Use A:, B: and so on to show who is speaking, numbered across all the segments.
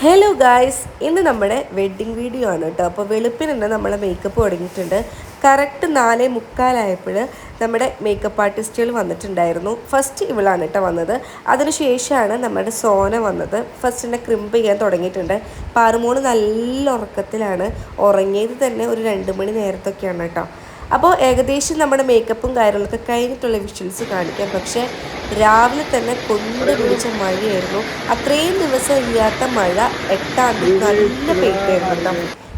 A: Hello guys, ഇന്ന് നമ്മുടെ wedding video ആണ് കേട്ടോ. അപ്പോൾ വെളുപ്പിനുണ്ട് നമ്മളെ മേക്കപ്പ് തുടങ്ങിയിട്ടുണ്ട്. കറക്റ്റ് 4:45 നമ്മുടെ മേക്കപ്പ് ആർട്ടിസ്റ്റുകൾ വന്നിട്ടുണ്ടായിരുന്നു. ഫസ്റ്റ് ഇവളാണ് കേട്ടോ വന്നത്. അതിനുശേഷമാണ് നമ്മുടെ സോന വന്നത്. ഫസ്റ്റ് എന്നെ ക്രിമ്പ് ചെയ്യാൻ തുടങ്ങിയിട്ടുണ്ട്. പാറുമോള് നല്ല ഉറക്കത്തിലാണ്. ഉറങ്ങിയത് തന്നെ ഒരു 2 മണി നേരത്തൊക്കെയാണ് കേട്ടോ. അപ്പോൾ ഏകദേശം നമ്മുടെ മേക്കപ്പും കാര്യങ്ങളൊക്കെ കഴിഞ്ഞിട്ടുള്ള വിഷ്വൽസ് കാണിക്കാം. പക്ഷേ രാവിലെ തന്നെ കൊണ്ട് പിടിച്ച മഴയായിരുന്നു. അത്രയും ദിവസം ഇല്ലാത്ത മഴ 8-ാം തീയതി നല്ല പെയ്ത്തായിരുന്നു കേട്ടോ.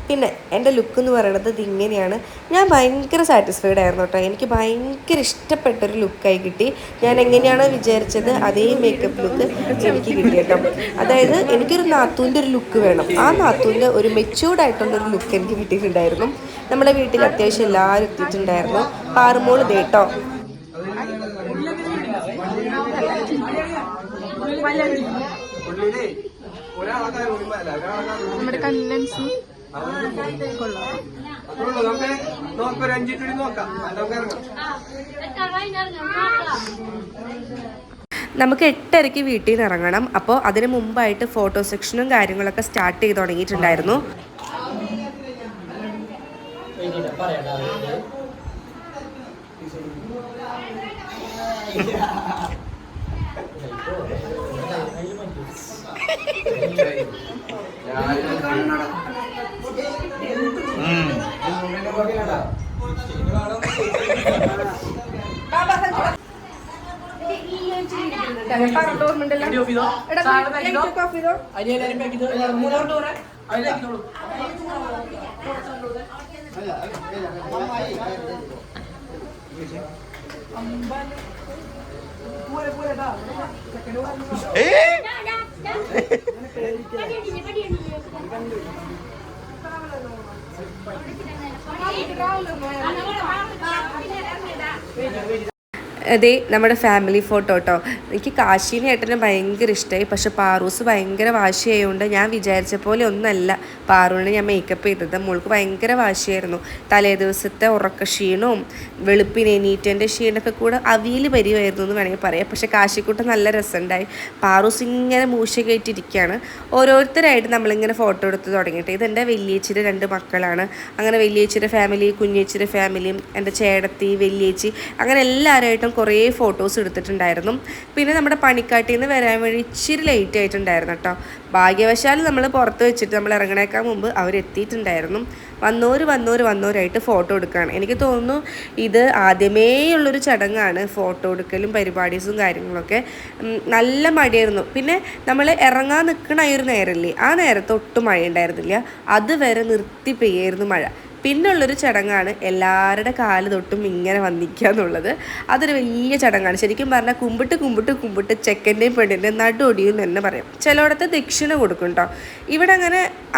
A: പിന്നെ എൻ്റെ ലുക്ക് എന്ന് പറയുന്നത് ഇതിങ്ങനെയാണ്. ഞാൻ ഭയങ്കര സാറ്റിസ്ഫൈഡ് ആയിരുന്നു കേട്ടോ. എനിക്ക് ഭയങ്കര ഇഷ്ടപ്പെട്ടൊരു ലുക്കായി കിട്ടി. ഞാൻ എങ്ങനെയാണോ വിചാരിച്ചത് അതേ മേക്കപ്പ് ലുക്ക് എനിക്ക് കിട്ടി കേട്ടോ. അതായത് എനിക്കൊരു നാത്തൂൻ്റെ ഒരു ലുക്ക് വേണം. ആ നാത്തൂൻ്റെ ഒരു മെച്യൂർഡ് ആയിട്ടുള്ളൊരു ലുക്ക് എനിക്ക് കിട്ടിയിട്ടുണ്ടായിരുന്നു. നമ്മുടെ വീട്ടിൽ അത്യാവശ്യം എല്ലാവരും എത്തിയിട്ടുണ്ടായിരുന്നു. പാറുമോള് കേട്ടോ
B: നമ്മുടെ കണ്ടൻസ്
A: നമുക്ക് 8:30 വീട്ടിൽ നിന്ന് ഇറങ്ങണം. അപ്പോൾ അതിന് മുമ്പായിട്ട് ഫോട്ടോ സെക്ഷനും കാര്യങ്ങളൊക്കെ സ്റ്റാർട്ട് ചെയ്ത് തുടങ്ങിയിട്ടുണ്ടായിരുന്നു. അതെ, നമ്മുടെ ഫാമിലി ഫോട്ടോ കേട്ടോ. എനിക്ക് കാശീനെ ഏട്ടനെ ഭയങ്കര ഇഷ്ടമായി. പക്ഷെ പാറൂസ് ഭയങ്കര വാശിയായതുകൊണ്ട് ഞാൻ വിചാരിച്ച പോലെ ഒന്നല്ല പാറുവിനെ ഞാൻ മേക്കപ്പ് ചെയ്തത്. മോൾക്ക് ഭയങ്കര വാശിയായിരുന്നു. തലേ ദിവസത്തെ ഉറക്കക്ഷീണവും വെളുപ്പിന് എണീറ്റൻ്റെ ക്ഷീണമൊക്കെ കൂടെ അവിയിൽ പരിവായിരുന്നു എന്ന് വേണമെങ്കിൽ പറയാം. പക്ഷേ കാശിക്കൂട്ടം നല്ല രസമുണ്ടായി. പാറൂസ് ഇങ്ങനെ മൂശ കയറ്റിയിരിക്കുകയാണ്. ഓരോരുത്തരായിട്ട് നമ്മളിങ്ങനെ ഫോട്ടോ എടുത്ത് തുടങ്ങിയിട്ട്. ഇതെൻ്റെ വലിയേച്ചിയുടെ 2 മക്കളാണ്. അങ്ങനെ വലിയേച്ചിയുടെ ഫാമിലി, കുഞ്ഞേച്ചിയുടെ ഫാമിലിയും, എൻ്റെ ചേടത്തി, വലിയേച്ചി, അങ്ങനെ എല്ലാവരുമായിട്ടും കുറേ ഫോട്ടോസ് എടുത്തിട്ടുണ്ടായിരുന്നു. പിന്നെ നമ്മുടെ പണിക്കാട്ടിൽ നിന്ന് വരാൻ വേണ്ടി ഇച്ചിരി ലേറ്റ് ആയിട്ടുണ്ടായിരുന്നു കേട്ടോ. ഭാഗ്യവശാൽ നമ്മൾ പുറത്ത് വെച്ചിട്ട് നമ്മൾ ഇറങ്ങണേക്കാൻ മുമ്പ് അവരെത്തിയിട്ടുണ്ടായിരുന്നു. വന്നോരായിട്ട് ഫോട്ടോ എടുക്കുകയാണ്. എനിക്ക് തോന്നുന്നു ഇത് ആദ്യമേ ഉള്ളൊരു ചടങ്ങാണ്, ഫോട്ടോ എടുക്കലും പരിപാടീസും കാര്യങ്ങളൊക്കെ. നല്ല മഴയായിരുന്നു. പിന്നെ നമ്മൾ ഇറങ്ങാൻ നിൽക്കണ ഒരു നേരമില്ലേ, ആ നേരത്ത് ഒട്ടും മഴ ഉണ്ടായിരുന്നില്ല. അതുവരെ നിർത്തി പെയ്യായിരുന്നു മഴ. പിന്നുള്ളൊരു ചടങ്ങാണ് എല്ലാവരുടെ കാല് തൊട്ടും ഇങ്ങനെ വന്നിക്കുക എന്നുള്ളത്. അതൊരു വലിയ ചടങ്ങാണ്. ശരിക്കും പറഞ്ഞാൽ കുമ്പിട്ട് ചെക്കൻ്റെയും പെണ്ണിൻ്റെയും നടുവൊടിയും തന്നെ പറയാം. ചിലയിടത്ത് ദക്ഷിണ കൊടുക്കും കേട്ടോ. ഇവിടെ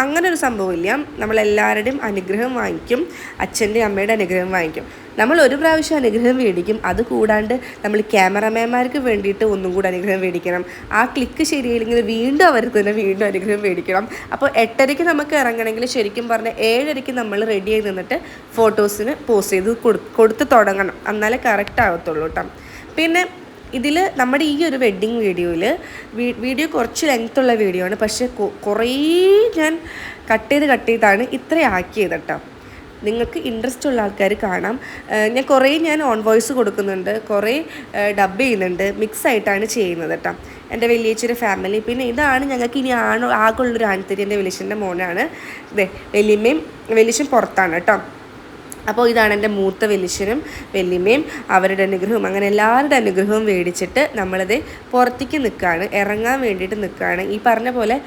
A: അങ്ങനെ ഒരു സംഭവമില്ല. നമ്മളെല്ലാവരുടെയും അനുഗ്രഹം വാങ്ങിക്കും. അച്ഛൻ്റെയും അമ്മയുടെ അനുഗ്രഹം വാങ്ങിക്കും. നമ്മൾ ഒരു പ്രാവശ്യം അനുഗ്രഹം മേടിക്കും. അത് കൂടാണ്ട് നമ്മൾ ക്യാമറമാൻമാർക്ക് വേണ്ടിയിട്ട് ഒന്നും കൂടി അനുഗ്രഹം മേടിക്കണം. ആ ക്ലിക്ക് ശരിയായില്ലെങ്കിൽ വീണ്ടും അവർക്ക് തന്നെ വീണ്ടും അനുഗ്രഹം മേടിക്കണം. അപ്പോൾ 8:30 നമുക്ക് ഇറങ്ങണമെങ്കിൽ ശരിക്കും പറഞ്ഞാൽ 7:30 നമ്മൾ റെഡി ആയി നിന്നിട്ട് ഫോട്ടോസിന് പോസ്റ്റ് ചെയ്ത് കൊടുത്ത് തുടങ്ങണം. എന്നാലേ കറക്റ്റ് ആകത്തുള്ളൂ കേട്ടോ. പിന്നെ ഇതിൽ നമ്മുടെ ഈ ഒരു വെഡ്ഡിങ് വീഡിയോ കുറച്ച് ലെങ്ത്തുള്ള വീഡിയോ ആണ്. പക്ഷേ കുറേ ഞാൻ കട്ട് ചെയ്താണ് ഇത്രയാക്കിയത് കേട്ടോ. നിങ്ങൾക്ക് ഇൻട്രസ്റ്റ് ഉള്ള ആൾക്കാർ കാണാം. ഞാൻ ഓൺ വോയിസ് കൊടുക്കുന്നുണ്ട്, കുറേ ഡബ് ചെയ്യുന്നുണ്ട്, മിക്സ് ആയിട്ടാണ് ചെയ്യുന്നത് കേട്ടോ. എൻ്റെ വലിയേച്ചിയുടെ ഫാമിലി. പിന്നെ ഇതാണ് ഞങ്ങൾക്ക് ഇനി ആകുള്ളൊരു ആൺതരി. എൻ്റെ വലിയച്ഛൻ്റെ മോനാണ്. ഇതേ വലിയച്ഛൻ പുറത്താണ് കേട്ടോ. അപ്പോൾ ഇതാണ് എൻ്റെ മൂത്ത വലിയച്ഛനും വല്യമ്മയും, അവരുടെ അനുഗ്രഹവും, അങ്ങനെ എല്ലാവരുടെ അനുഗ്രഹവും മേടിച്ചിട്ട് നമ്മളത് പുറത്തേക്ക് നിൽക്കുകയാണ്, ഇറങ്ങാൻ വേണ്ടിയിട്ട് നിൽക്കുകയാണ്. ഈ പറഞ്ഞ പോലെ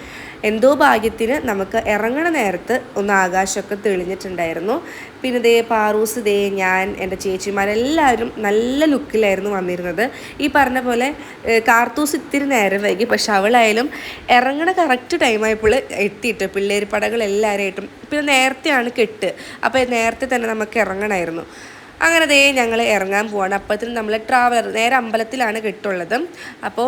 A: എന്തോ ഭാഗ്യത്തിന് നമുക്ക് ഇറങ്ങണ നേരത്ത് ഒന്ന് ആകാശമൊക്കെ തെളിഞ്ഞിട്ടുണ്ടായിരുന്നു. പിന്നെ പാറൂസ്, ഞാൻ, എൻ്റെ ചേച്ചിമാരെല്ലാവരും നല്ല ലുക്കിലായിരുന്നു വന്നിരുന്നത്. ഈ പറഞ്ഞ പോലെ കാർത്തൂസ് ഇത്തിരി നേരം വൈകി. പക്ഷെ അവളായാലും ഇറങ്ങണ കറക്റ്റ് ടൈമായപ്പോൾ എത്തിയിട്ട് പിള്ളേർ പടകളെല്ലാവരായിട്ടും. പിന്നെ നേരത്തെയാണ് കെട്ട്, അപ്പോൾ നേരത്തെ തന്നെ നമുക്ക് ഇറങ്ങണമായിരുന്നു. അങ്ങനെ ഞങ്ങൾ ഇറങ്ങാൻ പോവാണ്. അപ്പത്തിന് നമ്മൾ ട്രാവലർ നേരെ അമ്പലത്തിലാണ് കെട്ടുള്ളത്. അപ്പോൾ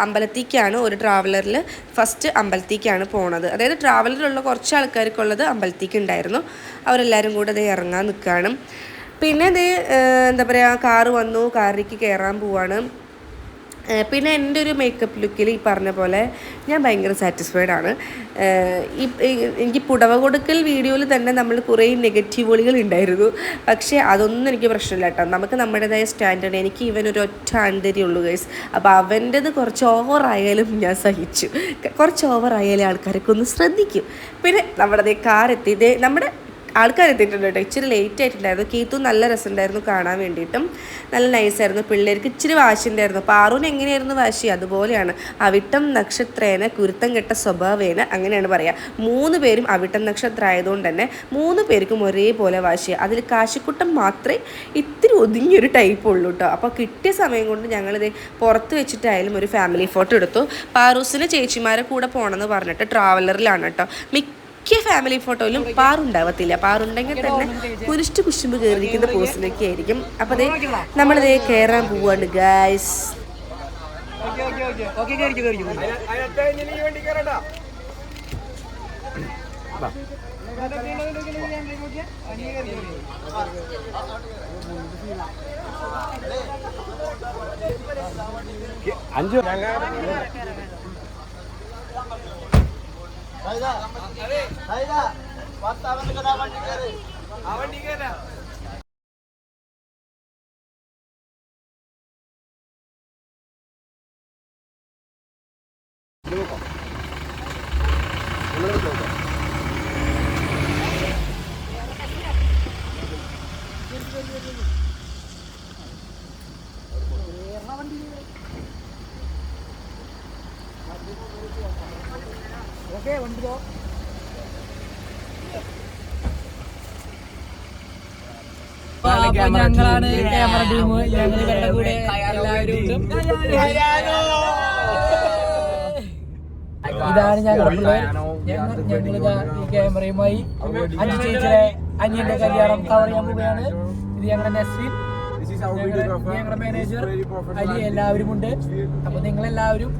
A: അമ്പലത്തേക്കാണ് ഒരു ട്രാവലറിൽ ഫസ്റ്റ് അമ്പലത്തേക്കാണ് പോണത്. അതായത് ട്രാവലറിലുള്ള കുറച്ച് ആൾക്കാർക്കുള്ളത് അമ്പലത്തേക്ക് ഉണ്ടായിരുന്നു. അവരെല്ലാവരും കൂടെ ഇറങ്ങാൻ നിൽക്കുകയാണ്. പിന്നെ എന്താ പറയുക, കാറ് വന്നു, കാറിലേക്ക് കയറാൻ പോവാണ്. പിന്നെ എൻ്റെ ഒരു മേക്കപ്പ് ലുക്കിൽ ഈ പറഞ്ഞ പോലെ ഞാൻ ഭയങ്കര സാറ്റിസ്ഫൈഡ് ആണ്. എനിക്ക് പുടവ കൊടുക്കൽ വീഡിയോയിൽ തന്നെ നമ്മൾ കുറേ നെഗറ്റീവുകൾ ഉണ്ടായിരുന്നു. പക്ഷേ അതൊന്നും എനിക്ക് പ്രശ്നമില്ല കേട്ടോ. നമുക്ക് നമ്മുടേതായ സ്റ്റാൻഡേർഡ്. എനിക്ക് ഇവനൊരു ഒറ്റ ആന്തരിയുള്ളൂ ഗൈസ്. അപ്പോൾ അവൻ്റേത് കുറച്ച് ഓവറായാലും ഞാൻ സഹിച്ചു. കുറച്ച് ഓവറായാലും ആൾക്കാരൊക്കെ ഒന്ന് ശ്രദ്ധിക്കും. പിന്നെ നമ്മുടെ കാർ എത്തിയത് നമ്മുടെ ആൾക്കാരെത്തിയിട്ടുണ്ട് കേട്ടോ. ഇച്ചിരി ലേറ്റ് ആയിട്ടുണ്ടായിരുന്നു. കീത്തു നല്ല രസമുണ്ടായിരുന്നു കാണാൻ വേണ്ടിയിട്ടും. നല്ല നൈസായിരുന്നു. പിള്ളേർക്ക് ഇച്ചിരി വാശി ഉണ്ടായിരുന്നു. പാറുവിന് എങ്ങനെയായിരുന്നു വാശി അതുപോലെയാണ്. അവിട്ടം നക്ഷത്രേന കുരുത്തം കെട്ട സ്വഭാവേന, അങ്ങനെയാണ് പറയുക. 3 പേരും അവിട്ടം നക്ഷത്രം ആയതുകൊണ്ട് തന്നെ 3 പേർക്കും ഒരേപോലെ വാശിയാണ്. അതിൽ കാശിക്കുട്ടം മാത്രമേ ഇത്തിരി ഒതുങ്ങിയൊരു ടൈപ്പ് ഉള്ളൂ കേട്ടോ. അപ്പോൾ കിട്ടിയ സമയം കൊണ്ട് ഞങ്ങളിത് പുറത്ത് വെച്ചിട്ടായാലും ഒരു ഫാമിലി ഫോട്ടോ എടുത്തു. പാറൂസിന് ചേച്ചിമാരെ കൂടെ പോകണമെന്ന് പറഞ്ഞിട്ട് ട്രാവലറിലാണ് കേട്ടോ. ഫാമിലി ഫോട്ടോയിലും പാറുണ്ടാവത്തില്ല. പാറുണ്ടെങ്കിൽ തന്നെ കുരിഷ്ടു കുശുമ്പ് കയറിയിരിക്കുന്ന പോസിലൊക്കെ ആയിരിക്കും. അപ്പോൾ അതേ നമ്മളിതേ കയറാൻ പോവാണ് ഗായ്സ്.
B: ഓക്കെ വണ്ടിയോ ഞങ്ങളാണ് ക്യാമറ ടീം. ഞങ്ങൾ ഇവരുടെ കൂടെ എല്ലാവരും ഇതാണ് ഞങ്ങളിതാ ഈ ക്യാമറയുമായി അഞ്ചു ചേച്ചിയുടെ അനിയന്റെ കല്യാണം കവർ ചെയ്യാൻ പോവുകയാണ്. ഇത് ഞങ്ങളുടെ നസ്രീൻ, ഞങ്ങളുടെ മാനേജർ അലി, എല്ലാവരും ഉണ്ട്. അപ്പൊ നിങ്ങളെല്ലാവരും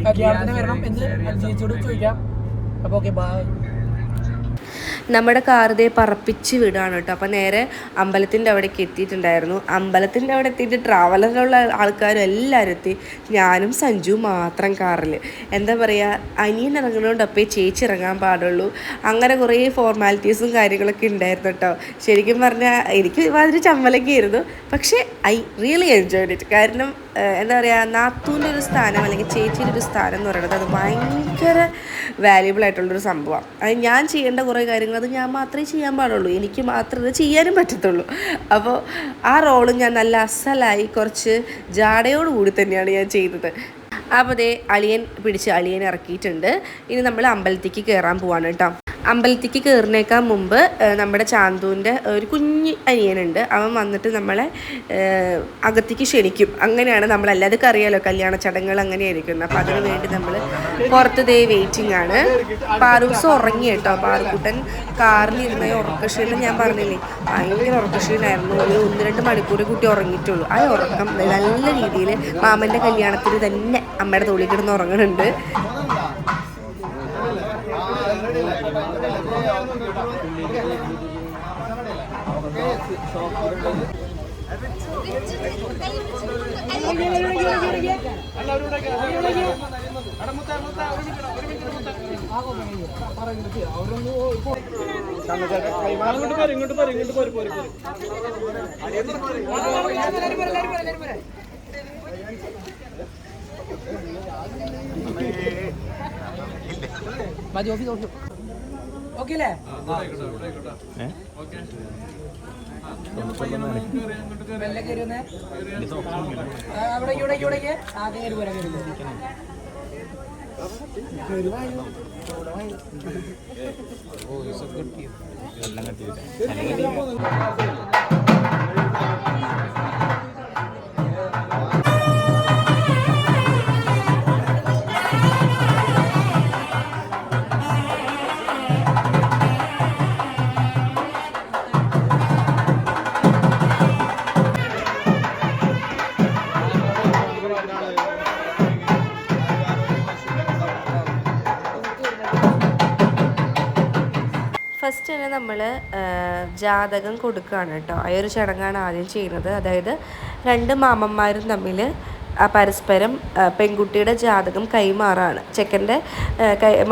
B: കല്യാണത്തിന് വരണം എന്ന് ചേച്ചിയോട് ചോദിക്കാം. അപ്പോൾ ഓക്കെ ബൈ.
A: നമ്മുടെ കാറിതേ പറപ്പിച്ച് വിടുകയാണ് കേട്ടോ. അപ്പോൾ നേരെ അമ്പലത്തിൻ്റെ അവിടേക്ക് എത്തിയിട്ടുണ്ടായിരുന്നു. അമ്പലത്തിൻ്റെ അവിടെ എത്തിയിട്ട് ട്രാവലറിലുള്ള ആൾക്കാരും എല്ലാവരും എത്തി. ഞാനും സഞ്ജു മാത്രം കാറിൽ. എന്താ പറയുക, അനിയൻ ഇറങ്ങുന്നതുകൊണ്ടപ്പേ ചേച്ചി ഇറങ്ങാൻ പാടുള്ളൂ. അങ്ങനെ കുറേ ഫോർമാലിറ്റീസും കാര്യങ്ങളൊക്കെ ഉണ്ടായിരുന്നു കേട്ടോ. ശരിക്കും പറഞ്ഞാൽ എനിക്ക് മാതിരി ചമ്മലൊക്കെയായിരുന്നു. പക്ഷേ ഐ റിയലി എൻജോയ്ഡ് ഇറ്റ്. കാരണം എന്താ പറയുക, നാത്തൂൻ്റെ ഒരു സ്ഥാനം അല്ലെങ്കിൽ ചേച്ചിയുടെ ഒരു സ്ഥാനം എന്ന് പറയുന്നത് അത് ഭയങ്കര വാല്യുബിൾ ആയിട്ടുള്ളൊരു സംഭവമാണ്. അത് ഞാൻ ചെയ്യേണ്ട കുറേ കാര്യങ്ങൾ അത് ഞാൻ മാത്രമേ ചെയ്യാൻ പാടുള്ളൂ. എനിക്ക് മാത്രമേ അത് ചെയ്യാനും പറ്റത്തുള്ളൂ. അപ്പോൾ ആ റോള് ഞാൻ നല്ല അസലായി കുറച്ച് ജാടയോടുകൂടി തന്നെയാണ് ഞാൻ ചെയ്തത്. അപ്പോൾ അതേ അളിയൻ ഇറക്കിയിട്ടുണ്ട്. ഇനി നമ്മൾ അമ്പലത്തേക്ക് കയറാൻ പോവാണ് കേട്ടോ. അമ്പലത്തേക്ക് കയറുന്നേക്കാൻ മുമ്പ് നമ്മുടെ ചാന്തുവിൻ്റെ ഒരു കുഞ്ഞ് അനിയനുണ്ട്. അവൻ വന്നിട്ട് നമ്മളെ അകത്തേക്ക് ക്ഷണിക്കും. അങ്ങനെയാണ് നമ്മളെല്ലാവർക്കും അറിയാലോ കല്യാണ ചടങ്ങുകൾ അങ്ങനെയായിരിക്കും. അപ്പോൾ അതിന് വേണ്ടി നമ്മൾ പുറത്ത് ദേ വെയിറ്റിംഗ് ആണ്. പാറൂസ് ഉറങ്ങി കേട്ടോ. പാറുക്കുട്ടൻ കാറിലിരുന്ന ഉറക്കക്ഷീണം ഞാൻ പറഞ്ഞില്ലേ, ഭയങ്കര ഉറക്കക്ഷീണമായിരുന്നു. ഒരു 1-2 മണിക്കൂർ കുട്ടി ഉറങ്ങിയിട്ടുള്ളൂ. ആ ഉറക്കം നല്ല രീതിയിൽ മാമൻ്റെ കല്യാണത്തിന് തന്നെ അമ്മയുടെ തോളിൽ കിടന്ന് ഉറങ്ങുന്നുണ്ട്. ഓക്കെ അല്ലേ? മെല്ലെ കയറി വന്നേ. അവിടെ ഇവിടേക്ക് ആദ്യം കയറി പോരാ. ഫസ്റ്റ് തന്നെ നമ്മൾ ജാതകം കൊടുക്കുകയാണ് കേട്ടോ. ആ ഒരു ചടങ്ങാണ് ആദ്യം ചെയ്യുന്നത്. അതായത് 2 മാമന്മാരും തമ്മിൽ പരസ്പരം പെൺകുട്ടിയുടെ ജാതകം കൈമാറാണ്. ചെക്കൻ്റെ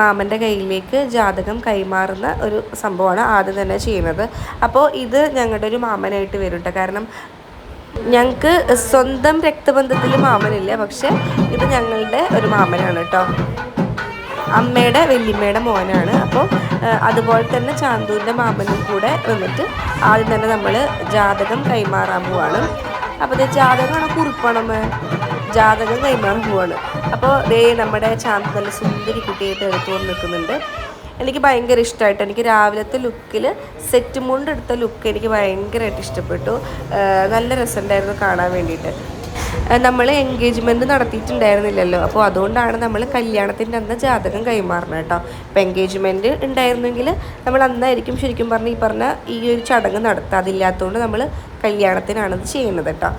A: മാമൻ്റെ കയ്യിലേക്ക് ജാതകം കൈമാറുന്ന ഒരു സംഭവമാണ് ആദ്യം തന്നെ ചെയ്യുന്നത്. അപ്പോൾ ഇത് ഞങ്ങളുടെ ഒരു മാമനായിട്ട് വരും കേട്ടോ. കാരണം ഞങ്ങൾക്ക് സ്വന്തം രക്തബന്ധത്തിൽ മാമനില്ല, പക്ഷെ ഇത് ഞങ്ങളുടെ ഒരു മാമനാണ് കേട്ടോ. അമ്മയുടെ വല്യമ്മയുടെ മോനാണ്. അപ്പോൾ അതുപോലെ തന്നെ ചാന്തൂരിൻ്റെ മാമനും കൂടെ വന്നിട്ട് ആദ്യം തന്നെ നമ്മൾ ജാതകം കൈമാറാൻ പോവാണ്. അപ്പോൾ ഇത് ജാതകമാണോ കുറിപ്പാണോ? ജാതകം കൈമാറാൻ പോവാണ്. അപ്പോൾ ദേ നമ്മുടെ ചാന്ത് നല്ല സുന്ദരി കുട്ടിയായിട്ട് എടുത്തുകൊണ്ട് നിൽക്കുന്നുണ്ട്. എനിക്ക് ഭയങ്കര ഇഷ്ടമായിട്ട്, എനിക്ക് രാവിലത്തെ ലുക്കിൽ സെറ്റ് മുണ്ട് എടുത്ത ലുക്ക് എനിക്ക് ഭയങ്കരമായിട്ട് ഇഷ്ടപ്പെട്ടു. നല്ല രസമുണ്ടായിരുന്നു കാണാൻ വേണ്ടിയിട്ട്. നമ്മൾ എൻഗേജ്മെൻറ്റ് നടത്തിയിട്ടുണ്ടായിരുന്നില്ലല്ലോ, അപ്പോൾ അതുകൊണ്ടാണ് നമ്മൾ കല്യാണത്തിൻ്റെ അന്ന് ജാതകം കൈമാറണം കേട്ടോ. അപ്പോൾ എൻഗേജ്മെൻറ്റ് ഉണ്ടായിരുന്നെങ്കിൽ നമ്മൾ അന്നായിരിക്കും ശരിക്കും പറഞ്ഞ ഈ ഒരു ചടങ്ങ് നടത്തുക. അതില്ലാത്തതുകൊണ്ട് നമ്മൾ കല്യാണത്തിനാണത് ചെയ്യുന്നത് കേട്ടോ.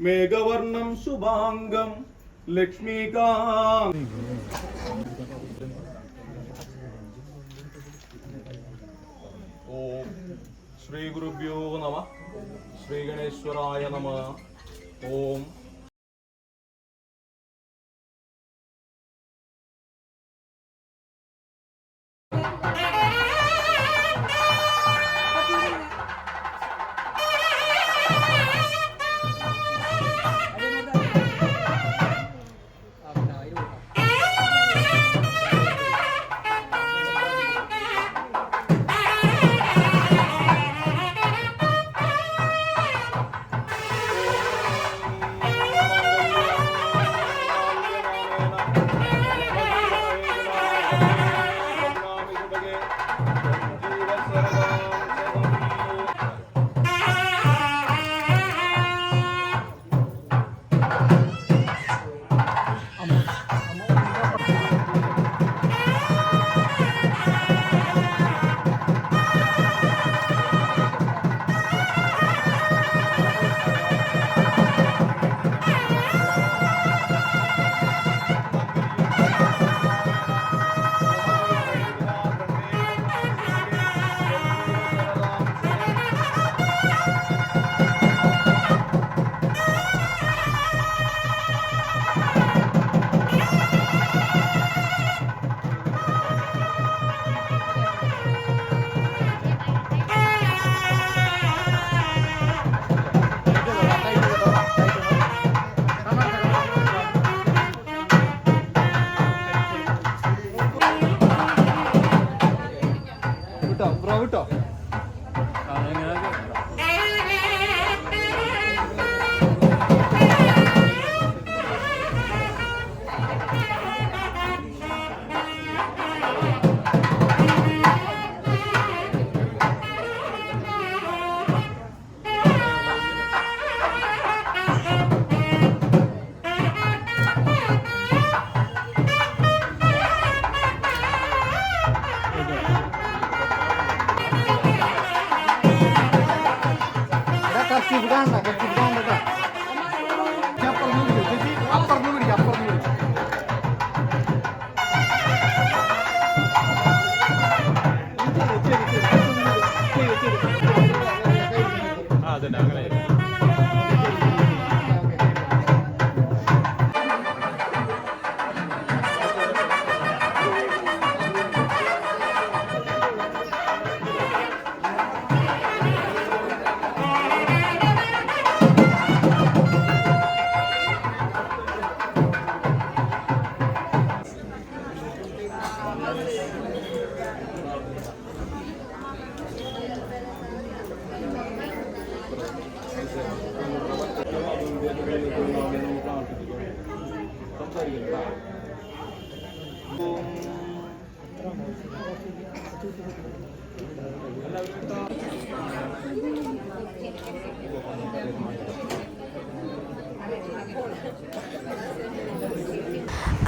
C: മേഘവർണം ശുഭാംഗം ലക്ഷ്മീകാന്ത്. ഓം ശ്രീ ഗുരുഭ്യോ നമഃ. ശ്രീ ഗണേശ്വരായ നമഃ. ഓം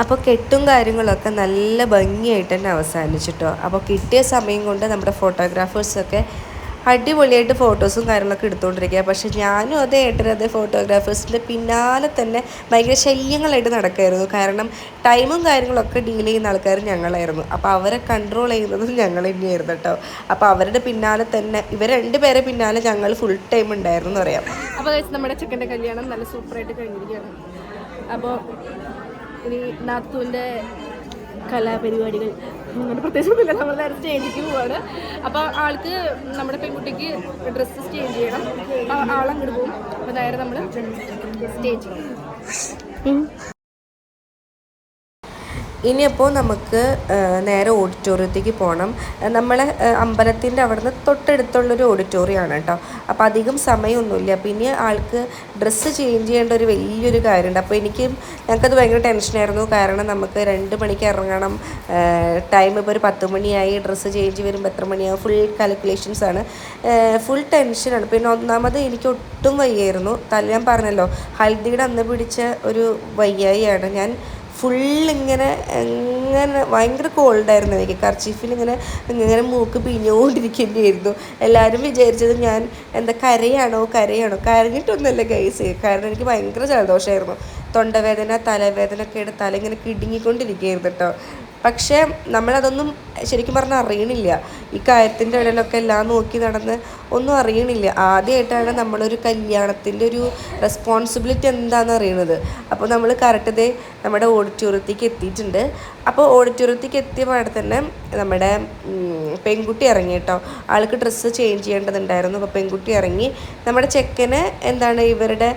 A: അപ്പോൾ കെട്ടും കാര്യങ്ങളൊക്കെ നല്ല ഭംഗിയായിട്ട് തന്നെ അവസാനിച്ചിട്ടോ. അപ്പോൾ കിട്ടിയ സമയം കൊണ്ട് നമ്മുടെ ഫോട്ടോഗ്രാഫേഴ്സൊക്കെ അടിപൊളിയായിട്ട് ഫോട്ടോസും കാര്യങ്ങളൊക്കെ എടുത്തുകൊണ്ടിരിക്കുക. പക്ഷേ ഞാനും അതേ ഏട്ടനതേ ഫോട്ടോഗ്രാഫേഴ്സിൻ്റെ പിന്നാലെ തന്നെ ഭയങ്കര ശല്യങ്ങളായിട്ട് നടക്കുമായിരുന്നു. കാരണം ടൈമും കാര്യങ്ങളൊക്കെ ഡീൽ ചെയ്യുന്ന ആൾക്കാർ ഞങ്ങളായിരുന്നു. അപ്പോൾ അവരെ കൺട്രോൾ ചെയ്യുന്നതും ഞങ്ങൾ തന്നെയായിരുന്നു കേട്ടോ. അപ്പോൾ അവരുടെ പിന്നാലെ തന്നെ ഇവർ രണ്ടുപേരെ പിന്നാലെ ഞങ്ങൾ ഫുൾ ടൈം ഉണ്ടായിരുന്നു എന്ന് പറയാം.
D: അപ്പോൾ നമ്മുടെ ചെക്കൻ്റെ കല്യാണം നല്ല സൂപ്പറായിട്ട് കഴിഞ്ഞിരിക്കുകയാണ്. അപ്പോൾ ഇനി നാത്തൂൻ്റെ കലാപരിപാടികൾ അങ്ങനെ പ്രത്യേകിച്ചൊന്നുമില്ല, നമ്മൾ നേരെ സ്റ്റേജിലേക്ക് പോവാണ്. അപ്പോൾ ആൾക്ക് നമ്മുടെ പെൺകുട്ടിക്ക് ഡ്രസ്സ് ചേഞ്ച് ചെയ്യണം. ആളങ്ങോട്ട് പോകും. അപ്പോൾ നേരെ നമ്മൾ സ്റ്റേജിൽ.
A: ഇനിയപ്പോൾ നമുക്ക് നേരെ ഓഡിറ്റോറിയത്തേക്ക് പോകണം. നമ്മളെ അമ്പലത്തിൻ്റെ അവിടുന്ന് തൊട്ടടുത്തുള്ളൊരു ഓഡിറ്റോറിയമാണ് കേട്ടോ. അപ്പോൾ അധികം സമയമൊന്നുമില്ല. പിന്നെ ആൾക്ക് ഡ്രസ്സ് ചേഞ്ച് ചെയ്യേണ്ട ഒരു വലിയൊരു കാര്യമുണ്ട്. അപ്പോൾ ഞങ്ങൾക്കത് ഭയങ്കര ടെൻഷനായിരുന്നു. കാരണം നമുക്ക് 2 മണിക്ക് ഇറങ്ങണം. ടൈം ഇപ്പോൾ ഒരു 10 മണിയായി. ഡ്രസ്സ് ചേഞ്ച് വരുമ്പോൾ എത്ര മണിയാവും? ഫുൾ കാൽക്കുലേഷൻസാണ്. ഫുൾ ടെൻഷനാണ്. പിന്നെ ഒന്നാമത് എനിക്ക് ഒട്ടും വയ്യായിരുന്നു. ഞാൻ പറഞ്ഞല്ലോ, ഹൽദിയുടെ അന്ന് പിടിച്ച ഒരു വയ്യായിയാണ്. ഞാൻ ഫുള്ളിങ്ങനെ ഭയങ്കര കോൾഡായിരുന്നു എനിക്ക്. കർച്ചീഫിൽ ഇങ്ങനെ മൂക്ക് പിഞ്ഞുകൊണ്ടിരിക്കേണ്ടിയായിരുന്നു. എല്ലാവരും വിചാരിച്ചത് ഞാൻ കരയാണോ കരഞ്ഞിട്ടൊന്നുമല്ല ഗൈസ്. കാരണം എനിക്ക് ഭയങ്കര ജലദോഷമായിരുന്നു. തൊണ്ടവേദന, തലവേദന ഒക്കെ ആയിട്ട് തല ഇങ്ങനെ കിടുങ്ങിക്കൊണ്ടിരിക്കുകയായിരുന്നു കേട്ടോ. പക്ഷേ നമ്മളതൊന്നും ശരിക്കും പറഞ്ഞാൽ അറിയണില്ല. ഈ കാര്യത്തിൻ്റെ ഇടയിലൊക്കെ എല്ലാം നോക്കി നടന്ന് ഒന്നും അറിയണില്ല. ആദ്യമായിട്ടാണ് നമ്മളൊരു കല്യാണത്തിൻ്റെ ഒരു റെസ്പോൺസിബിലിറ്റി എന്താണെന്ന് അറിയണത്. അപ്പോൾ നമ്മൾ കറക്റ്റ് നമ്മുടെ ഓഡിറ്റോറിയത്തേക്ക് എത്തിയിട്ടുണ്ട്. അപ്പോൾ ഓഡിറ്റോറിയത്തേക്ക് എത്തിയ പാടെ തന്നെ നമ്മുടെ പെൺകുട്ടി ഇറങ്ങി കേട്ടോ. ആൾക്ക് ഡ്രസ്സ് ചേഞ്ച് ചെയ്യേണ്ടതുണ്ടായിരുന്നു. അപ്പോൾ പെൺകുട്ടി ഇറങ്ങി. നമ്മുടെ ചെക്കന് ഇവരുടെ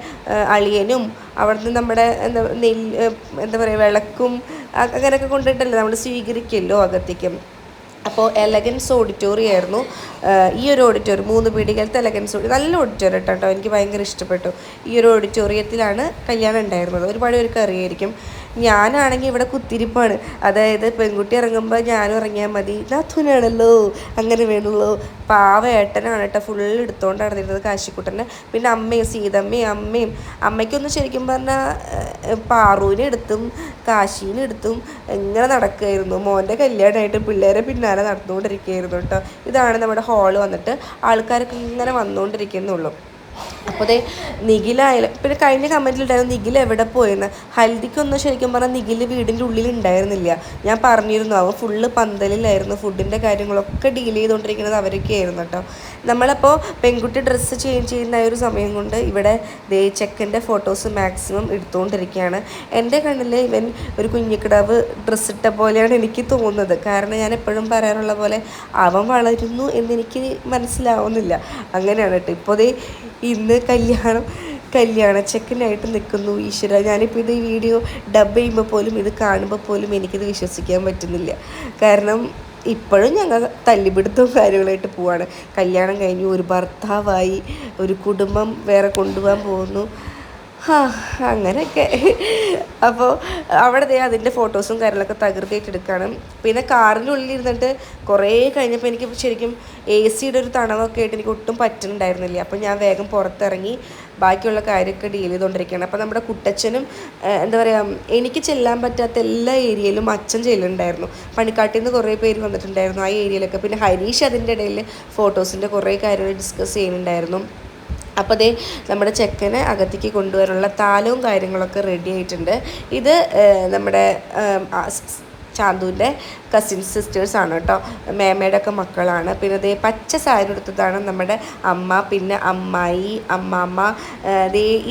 A: അളിയനും അവിടുന്ന് നമ്മുടെ എന്താ പറയുക വിളക്കും അങ്ങനെയൊക്കെ കൊണ്ടിട്ടല്ലേ നമ്മൾ സ്വീകരിക്കുമല്ലോ അകത്തേക്കും. അപ്പോൾ എലഗൻസ് ഓഡിറ്റോറിയം ആയിരുന്നു ഈ ഒരു ഓഡിറ്റോറിയം. 3 പീടികയിലത്തെ എലഗൻസ് നല്ല ഓഡിറ്റോറിയം കേട്ടോ. എനിക്ക് ഭയങ്കര ഇഷ്ടപ്പെട്ടു. ഈ ഒരു ഓഡിറ്റോറിയത്തിലാണ് കല്യാണം ഉണ്ടായിരുന്നത്. ഒരുപാട് പേർക്ക് അറിയായിരിക്കും. ഞാനാണെങ്കിൽ ഇവിടെ കുത്തിരിപ്പാണ്. അതായത് പെൺകുട്ടി ഇറങ്ങുമ്പോൾ ഞാനും ഇറങ്ങിയാൽ മതി, നാത്തൂനാണല്ലോ അങ്ങനെ വേണുള്ളൂ. പാവ ഏട്ടനാണ് കേട്ടോ ഫുള്ള് എടുത്തുകൊണ്ട് നടന്നിരുന്നത് കാശിക്കുട്ടനെ. പിന്നെ അമ്മയും സീതമ്മയും അമ്മയ്ക്കൊന്നും ശരിക്കും പറഞ്ഞാൽ പാറൂവിനെ എടുത്തും കാശീനെ എടുത്തും എങ്ങനെ നടക്കുമായിരുന്നു. മോൻ്റെ കല്യാണമായിട്ട് പിള്ളേരെ പിന്നാലെ നടന്നുകൊണ്ടിരിക്കുകയായിരുന്നു കേട്ടോ. ഇതാണ് നമ്മുടെ ഹാള് വന്നിട്ട്. ആൾക്കാരൊക്കെ ഇങ്ങനെ വന്നുകൊണ്ടിരിക്കുന്നുള്ളൂ. അപ്പോൾ അതേ നിഖിലായാലും പിന്നെ കഴിഞ്ഞ കമൻറ്റിലുണ്ടായിരുന്നു നിഖിൽ എവിടെ പോയെന്ന്. ഹൽദിക്കൊന്നും ശരിക്കും പറഞ്ഞാൽ നിഖിൽ വീടിൻ്റെ ഉള്ളിൽ ഉണ്ടായിരുന്നില്ല. ഞാൻ പറഞ്ഞിരുന്നു അവൻ ഫുള്ള് പന്തലിലായിരുന്നു. ഫുഡിൻ്റെ കാര്യങ്ങളൊക്കെ ഡീൽ ചെയ്തുകൊണ്ടിരിക്കുന്നത് അവരൊക്കെ ആയിരുന്നു കേട്ടോ. നമ്മളപ്പോൾ പെൺകുട്ടി ഡ്രസ്സ് ചേഞ്ച് ചെയ്യുന്ന ഒരു സമയം കൊണ്ട് ഇവിടെ ചെക്കൻ്റെ ഫോട്ടോസ് മാക്സിമം എടുത്തുകൊണ്ടിരിക്കുകയാണ്. എൻ്റെ കണ്ണിൽ ഇവൻ ഒരു കുഞ്ഞിക്കിടാവ് ഡ്രസ്സ് ഇട്ട പോലെയാണ് എനിക്ക് തോന്നുന്നത്. കാരണം ഞാൻ എപ്പോഴും പറയാറുള്ള പോലെ അവൻ വളരുന്നു എന്നെനിക്ക് മനസ്സിലാവുന്നില്ല. അങ്ങനെയാണ് കേട്ടോ. ഇപ്പോൾ ഇന്ന് കല്യാണ ചെക്കനായിട്ട് നിൽക്കുന്നു. ഈശ്വര, ഞാനിപ്പോൾ ഈ വീഡിയോ ഡബ് ചെയ്യുമ്പോൾ പോലും ഇത് കാണുമ്പോൾ പോലും എനിക്കിത് വിശ്വസിക്കാൻ പറ്റുന്നില്ല. കാരണം ഇപ്പോഴും ഞങ്ങൾ തല്ലിപിടുത്തവും കാര്യങ്ങളായിട്ട് പോവാണ്. കല്യാണം കഴിഞ്ഞു, ഒരു ഭർത്താവായി, ഒരു കുടുംബം വേറെ കൊണ്ടുപോകാൻ പോകുന്നു. അങ്ങനെയൊക്കെ. അപ്പോൾ അവിടെ അതിൻ്റെ ഫോട്ടോസും കാര്യങ്ങളൊക്കെ തകർത്തിയിട്ട് എടുക്കുകയാണ്. പിന്നെ കാറിൻ്റെ ഉള്ളിൽ ഇരുന്നിട്ട് കുറേ കഴിഞ്ഞപ്പോൾ എനിക്ക് ശരിക്കും AC-യുടെ ഒരു തണവൊക്കെ ആയിട്ട് എനിക്ക് ഒട്ടും പറ്റുന്നുണ്ടായിരുന്നില്ല. അപ്പോൾ ഞാൻ വേഗം പുറത്തിറങ്ങി ബാക്കിയുള്ള കാര്യമൊക്കെ ഡീൽ ചെയ്തുകൊണ്ടിരിക്കുകയാണ്. അപ്പോൾ നമ്മുടെ കുട്ടച്ഛനും എന്താ പറയുക, എനിക്ക് ചെല്ലാൻ പറ്റാത്ത എല്ലാ ഏരിയയിലും അച്ഛൻ ചെല്ലുന്നുണ്ടായിരുന്നു. പണിക്കാട്ടിൽ നിന്ന് കുറേ പേര് വന്നിട്ടുണ്ടായിരുന്നു ആ ഏരിയയിലൊക്കെ. പിന്നെ ഹരീഷ് അതിൻ്റെ ഇടയിൽ ഫോട്ടോസിൻ്റെ കുറേ കാര്യങ്ങൾ ഡിസ്കസ് ചെയ്യുന്നുണ്ടായിരുന്നു. അപ്പോൾ നമ്മുടെ ചെക്കനെ അകത്തേക്ക് കൊണ്ടുവരാനുള്ള താലവും കാര്യങ്ങളൊക്കെ റെഡി ആയിട്ടുണ്ട്. ഇത് നമ്മുടെ ചാന്തുവിൻ്റെ സിസ്റ്റേഴ്സാണ് കേട്ടോ. മേമയുടെ ഒക്കെ മക്കളാണ്. പിന്നെ പച്ച സാരി എടുത്തതാണ് നമ്മുടെ അമ്മ, പിന്നെ അമ്മായി, അമ്മാമ്മ.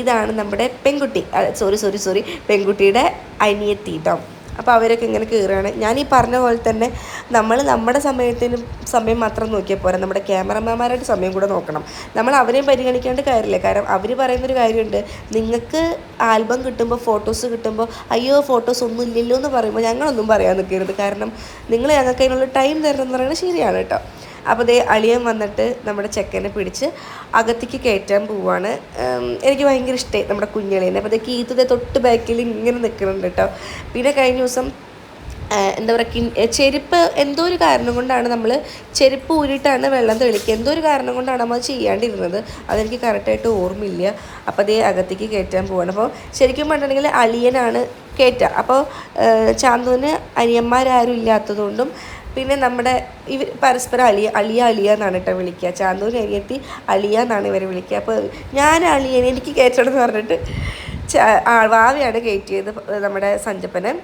A: ഇതാണ് നമ്മുടെ പെൺകുട്ടി, സോറി പെൺകുട്ടിയുടെ അനിയത്തി കേട്ടോ. അപ്പോൾ അവരൊക്കെ ഇങ്ങനെ കയറുകയാണ്. ഞാൻ ഈ പറഞ്ഞ പോലെ തന്നെ നമ്മൾ നമ്മുടെ സമയം മാത്രം നോക്കിയാൽ പോരാ, നമ്മുടെ ക്യാമറമാന്മാരുടെ സമയം കൂടെ നോക്കണം. നമ്മൾ അവരെയും പരിഗണിക്കേണ്ട കാര്യമില്ല. കാരണം അവർ പറയുന്നൊരു കാര്യമുണ്ട്, നിങ്ങൾക്ക് ആൽബം കിട്ടുമ്പോൾ ഫോട്ടോസ് കിട്ടുമ്പോൾ അയ്യോ ഫോട്ടോസ് ഒന്നും ഇല്ലല്ലോ എന്ന് പറയുമ്പോൾ ഞങ്ങളൊന്നും പറയാൻ നിൽക്കരുത്. കാരണം നിങ്ങൾ ഞങ്ങൾക്ക് അതിനുള്ള ടൈം തരണം എന്ന് പറയുന്നത് ശരിയാണ് കേട്ടോ. അപ്പോൾ ദേ അളിയൻ വന്നിട്ട് നമ്മുടെ ചെക്കനെ പിടിച്ച് അകത്തേക്ക് കയറ്റാൻ പോവാണ്. എനിക്ക് ഭയങ്കര ഇഷ്ടമായി നമ്മുടെ കുഞ്ഞളിയനെ. അപ്പോൾ ദേ കീത്തുതേ തൊട്ട് ബാക്കിൽ ഇങ്ങനെ നിൽക്കുന്നുണ്ട് കേട്ടോ. പിന്നെ കഴിഞ്ഞ ദിവസം എന്താ പറയുക, ചെരുപ്പ് എന്തോ ഒരു കാരണം കൊണ്ടാണ് നമ്മൾ ചെരുപ്പ് ഊരിയിട്ടാണ് വെള്ളം തെളിക്കുക. എന്തോ ഒരു കാരണം കൊണ്ടാണ് നമ്മൾ ചെയ്യാണ്ടിരുന്നത്. അതെനിക്ക് കറക്റ്റായിട്ട് ഓർമ്മയില്ല. അപ്പോൾ അതേ അകത്തേക്ക് കയറ്റാൻ പോവാണ്. അപ്പോൾ ശരിക്കും പറഞ്ഞിട്ടുണ്ടെങ്കിൽ അളിയനാണ് കയറ്റുക. അപ്പോൾ ചാന്തുവിന് അനിയന്മാരാരും ഇല്ലാത്തതുകൊണ്ടും പിന്നെ നമ്മുടെ ഇവർ പരസ്പരം അളിയ എന്നാണ് കേട്ടോ വിളിക്കുക. ചാന്തുവിന് അനിയത്തി അളിയ എന്നാണ് ഇവർ വിളിക്കുക. അപ്പോൾ ഞാൻ അളിയൻ എനിക്ക് കയറ്റണം എന്ന് പറഞ്ഞിട്ട് വാവയാണ് കയറ്റിയത് നമ്മുടെ സഞ്ചപ്പനെ.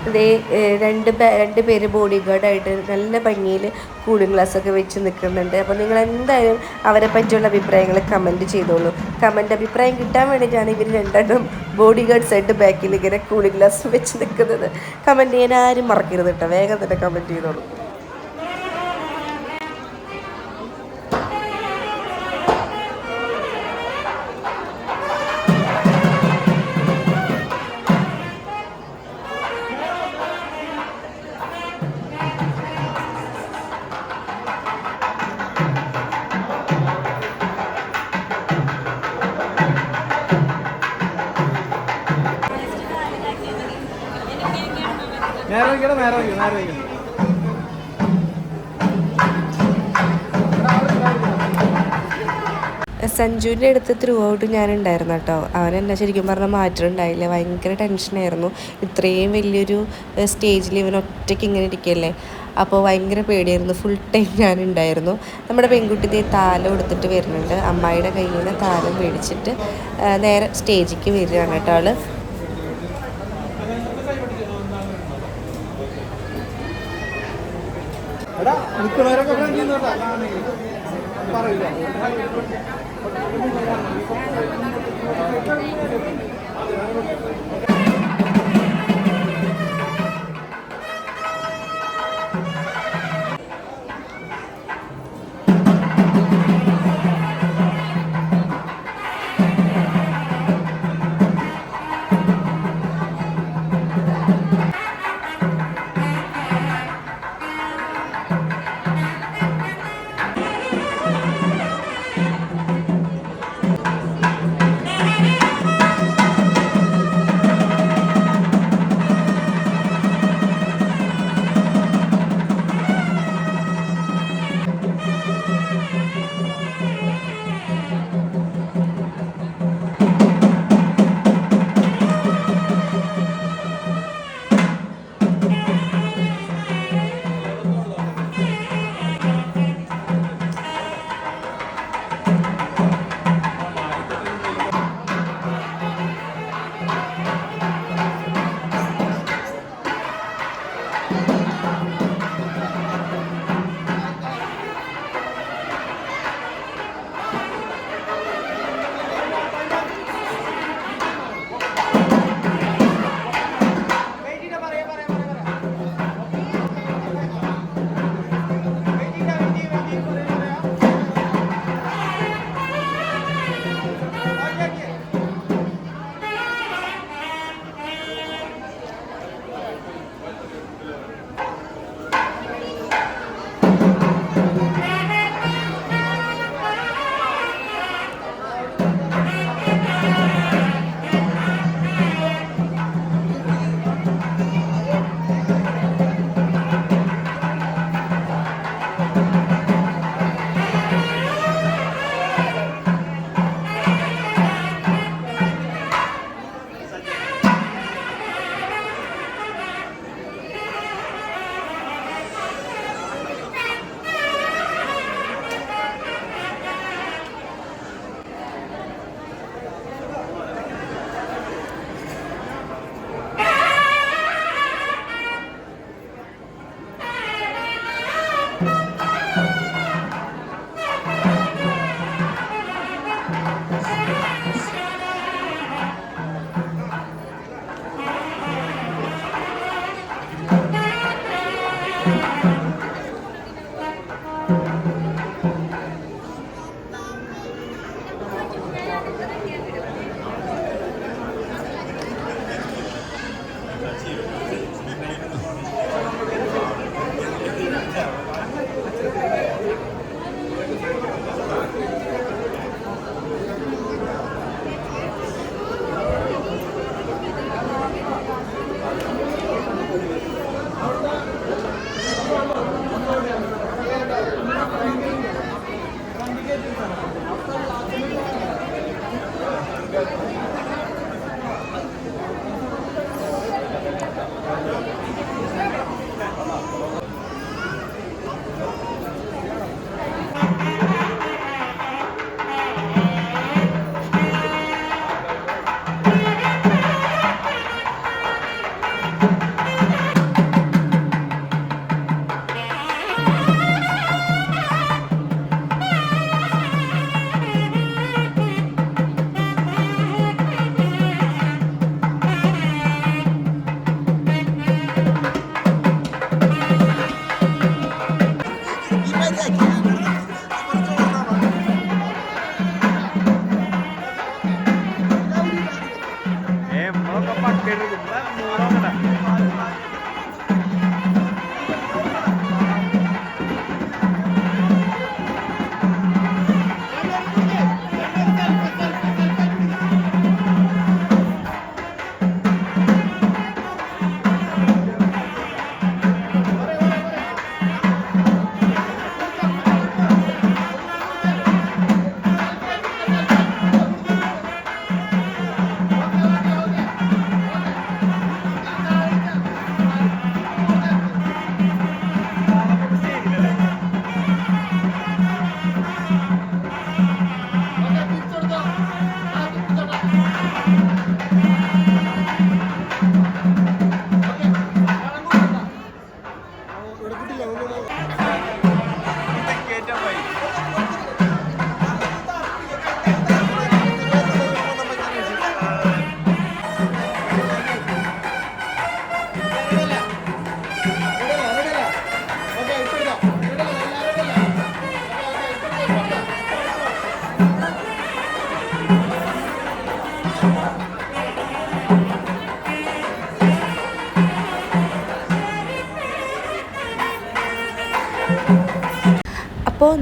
A: അതേ രണ്ട് പേര് ബോഡി ഗാർഡായിട്ട് നല്ല ഭംഗിയിൽ കൂളിംഗ് ഗ്ലാസ്സൊക്കെ വെച്ച് നിൽക്കുന്നുണ്ട്. അപ്പോൾ നിങ്ങൾ എന്തായാലും അവരെ പറ്റിയുള്ള അഭിപ്രായങ്ങൾ കമൻറ്റ് ചെയ്തോളൂ. അഭിപ്രായം കിട്ടാൻ വേണ്ടിയിട്ടാണ് ഇവർ രണ്ടെണ്ണം ബോഡി ഗാർഡ്സായിട്ട് ബാക്കിൽ ഇങ്ങനെ കൂളിംഗ് ഗ്ലാസ് വെച്ച് നിൽക്കുന്നത്. കമൻറ്റ് ചെയ്യാൻ ആരും മറക്കരുത് കേട്ടോ. വേഗം തന്നെ കമൻറ്റ് ചെയ്തോളൂ. സഞ്ജുവിൻ്റെ അടുത്ത് ത്രൂ ഔട്ട് ഞാനുണ്ടായിരുന്നു കേട്ടോ. അവനെന്നെ ശരിക്കും പറഞ്ഞാൽ മാറ്റമുണ്ടായില്ല. ഭയങ്കര ടെൻഷനായിരുന്നു. ഇത്രയും വലിയൊരു സ്റ്റേജിൽ ഇവൻ ഒറ്റയ്ക്ക് ഇങ്ങനെ ഇരിക്കുകയല്ലേ. അപ്പോൾ ഭയങ്കര പേടിയായിരുന്നു. ഫുൾ ടൈം ഞാനുണ്ടായിരുന്നു. നമ്മുടെ പെൺകുട്ടി താലം എടുത്തിട്ട് വരുന്നുണ്ട്. അമ്മായിയുടെ കയ്യിൽ നിന്ന് താലം മേടിച്ചിട്ട് നേരെ സ്റ്റേജിലേക്ക് വരികയാണ് കേട്ടോ ആൾ.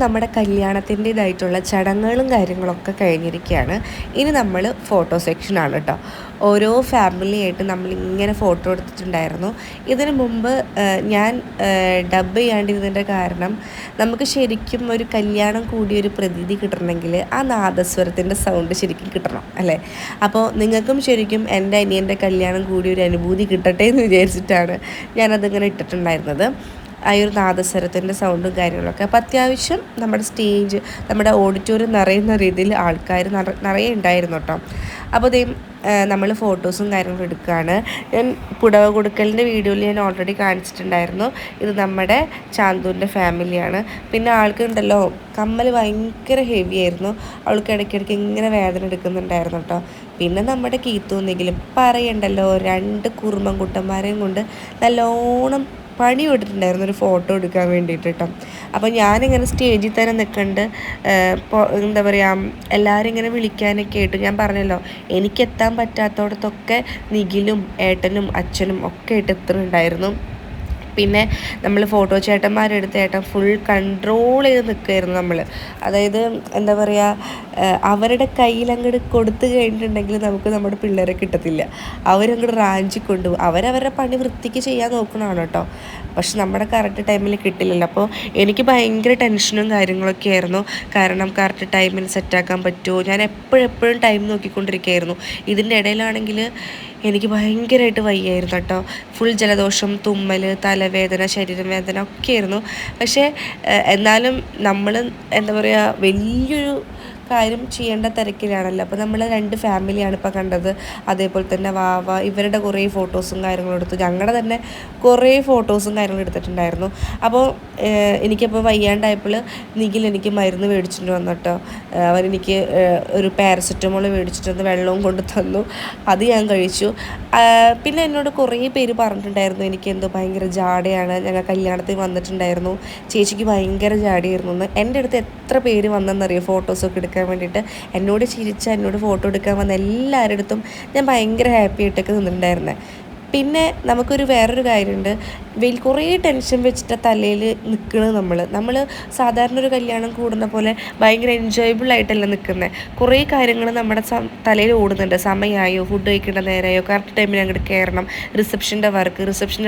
A: നമ്മുടെ കല്യാണത്തിൻ്റേതായിട്ടുള്ള ചടങ്ങുകളും കാര്യങ്ങളൊക്കെ കഴിഞ്ഞിരിക്കുകയാണ്. ഇനി നമ്മൾ ഫോട്ടോ സെക്ഷനാണ് കേട്ടോ. ഓരോ ഫാമിലിയായിട്ട് നമ്മളിങ്ങനെ ഫോട്ടോ എടുത്തിട്ടുണ്ടായിരുന്നു. ഇതിനു മുമ്പ് ഞാൻ ഡബ് ചെയ്യാണ്ടിരുന്നതിൻ്റെ കാരണം നമുക്ക് ശരിക്കും ഒരു കല്യാണം കൂടിയൊരു പ്രതീതി കിട്ടണമെങ്കിൽ ആ നാദസ്വരത്തിൻ്റെ സൗണ്ട് ശരിക്കും കിട്ടണം അല്ലേ. അപ്പോൾ നിങ്ങൾക്കും ശരിക്കും എൻ്റെ അനിയൻ്റെ കല്യാണം കൂടിയൊരു അനുഭൂതി കിട്ടട്ടെ എന്ന് വിചാരിച്ചിട്ടാണ് ഞാനതിങ്ങനെ ഇട്ടിട്ടുണ്ടായിരുന്നത്. ആ ഒരു നാദസ്വരത്തിൻ്റെ സൗണ്ടും കാര്യങ്ങളൊക്കെ. അപ്പോൾ അത്യാവശ്യം നമ്മുടെ സ്റ്റേജ്, നമ്മുടെ ഓഡിറ്റോറിയം നിറയുന്ന രീതിയിൽ ആൾക്കാർ നിറയെ ഉണ്ടായിരുന്നു കേട്ടോ. അപ്പോൾ ഇതേ നമ്മൾ ഫോട്ടോസും കാര്യങ്ങളും എടുക്കുകയാണ്. ഞാൻ പുടവ കൊടുക്കലിൻ്റെ വീഡിയോയിൽ ഞാൻ ഓൾറെഡി കാണിച്ചിട്ടുണ്ടായിരുന്നു. ഇത് നമ്മുടെ ചാന്തുവിൻ്റെ ഫാമിലിയാണ്. പിന്നെ ആൾക്കുണ്ടല്ലോ കമ്മൽ ഭയങ്കര ഹെവി ആയിരുന്നു. അവൾക്ക് ഇടയ്ക്കിടയ്ക്ക് ഇങ്ങനെ വേദന എടുക്കുന്നുണ്ടായിരുന്നു കേട്ടോ. പിന്നെ നമ്മുടെ കീത്തുന്നെങ്കിലും പറയണ്ടല്ലോ, 2 കുറുമ്പൻകുട്ടന്മാരെയും കൊണ്ട് നല്ലോണം പണി കൊടുത്തിട്ടുണ്ടായിരുന്നു ഒരു ഫോട്ടോ എടുക്കാൻ വേണ്ടിയിട്ട് കേട്ടോ. അപ്പോൾ ഞാനിങ്ങനെ സ്റ്റേജിൽ തന്നെ നിൽക്കണ്ട്, എന്താ പറയുക, എല്ലാവരും ഇങ്ങനെ വിളിക്കാനൊക്കെ ആയിട്ട്. ഞാൻ പറഞ്ഞല്ലോ, എനിക്കെത്താൻ പറ്റാത്തടത്തൊക്കെ നിഖിലും ഏട്ടനും അച്ഛനും ഒക്കെ ആയിട്ട് എത്തുന്നുണ്ടായിരുന്നു. പിന്നെ നമ്മൾ ഫോട്ടോ ചേട്ടന്മാരെടുത്ത് ഏട്ടൻ ഫുൾ കൺട്രോൾ ചെയ്ത് നിൽക്കുമായിരുന്നു നമ്മൾ. അതായത് എന്താ പറയുക, അവരുടെ കയ്യിൽ അങ്ങോട്ട് കൊടുത്തു കഴിഞ്ഞിട്ടുണ്ടെങ്കിൽ നമുക്ക് നമ്മുടെ പിള്ളേരെ കിട്ടത്തില്ല. അവരങ്ങോട്ട് റാഞ്ചി കൊണ്ടുപോകും. അവരവരുടെ പണി വൃത്തിക്ക് ചെയ്യാൻ നോക്കണതാണ് കേട്ടോ. പക്ഷെ നമ്മുടെ കറക്റ്റ് ടൈമിൽ കിട്ടില്ലല്ലോ. അപ്പോൾ എനിക്ക് ഭയങ്കര ടെൻഷനും കാര്യങ്ങളൊക്കെ ആയിരുന്നു. കാരണം കറക്റ്റ് ടൈമിന് സെറ്റാക്കാൻ പറ്റുമോ, ഞാൻ എപ്പോഴും ടൈം നോക്കിക്കൊണ്ടിരിക്കുകയായിരുന്നു. ഇതിൻ്റെ ഇടയിലാണെങ്കിൽ എനിക്ക് ഭയങ്കരമായിട്ട് വയ്യായിരുന്നു കേട്ടോ. ഫുൾ ജലദോഷം, തുമ്മൽ, തലവേദന, ശരീരം വേദന ഒക്കെ ആയിരുന്നു. പക്ഷേ എന്നാലും നമ്മൾ എന്താ പറയുക, വലിയൊരു കാര്യം ചെയ്യേണ്ട തിരക്കിലാണല്ലോ. അപ്പോൾ നമ്മൾ 2 ഫാമിലിയാണ് ഇപ്പോൾ കണ്ടത്. അതേപോലെ തന്നെ വാവ, ഇവരുടെ കുറേ ഫോട്ടോസും കാര്യങ്ങളും എടുത്തു. ഞങ്ങളുടെ തന്നെ കുറേ ഫോട്ടോസും കാര്യങ്ങളും എടുത്തിട്ടുണ്ടായിരുന്നു. അപ്പോൾ എനിക്കപ്പോൾ വയ്യാണ്ടായപ്പോൾ നിഖിൽ എനിക്ക് മരുന്ന് മേടിച്ചിട്ട് വന്നു കേട്ടോ. അവരെനിക്ക് ഒരു പാരസെറ്റമോൾ മേടിച്ചിട്ട് വന്ന് വെള്ളവും കൊണ്ട് തന്നു. അത് ഞാൻ കഴിച്ചു. പിന്നെ എന്നോട് കുറേ പേര് പറഞ്ഞിട്ടുണ്ടായിരുന്നു എനിക്ക് എന്തോ ഭയങ്കര ജാടയാണ്. ഞങ്ങൾ കല്യാണത്തിന് വന്നിട്ടുണ്ടായിരുന്നു, ചേച്ചിക്ക് ഭയങ്കര ജാടയായിരുന്നു എന്ന്. എൻ്റെ അടുത്ത് എത്ര പേര് വന്നെന്നറിയോ ഫോട്ടോസൊക്കെ എടുക്കാൻ വേണ്ടിയിട്ട്. എന്നോട് ചിരിച്ച, എന്നോട് ഫോട്ടോ എടുക്കാൻ വന്ന എല്ലാവരുടെ അടുത്തും ഞാൻ ഭയങ്കര ഹാപ്പി ആയിട്ടൊക്കെ നിന്നിട്ടുണ്ടായിരുന്നത്. പിന്നെ നമുക്കൊരു വേറൊരു കാര്യമുണ്ട്, കുറേ ടെൻഷൻ വെച്ചിട്ട് തലയിൽ നിൽക്കുന്നത്. നമ്മൾ സാധാരണ ഒരു കല്യാണം കൂടുന്ന പോലെ ഭയങ്കര എൻജോയബിളായിട്ടല്ല നിൽക്കുന്നത്. കുറേ കാര്യങ്ങൾ നമ്മുടെ തലയിൽ ഓടുന്നുണ്ട്. സമയമായോ, ഫുഡ് കഴിക്കേണ്ട നേരമായോ, കറക്റ്റ് ടൈമിൽ അങ്ങോട്ട് കയറണം, റിസപ്ഷൻ്റെ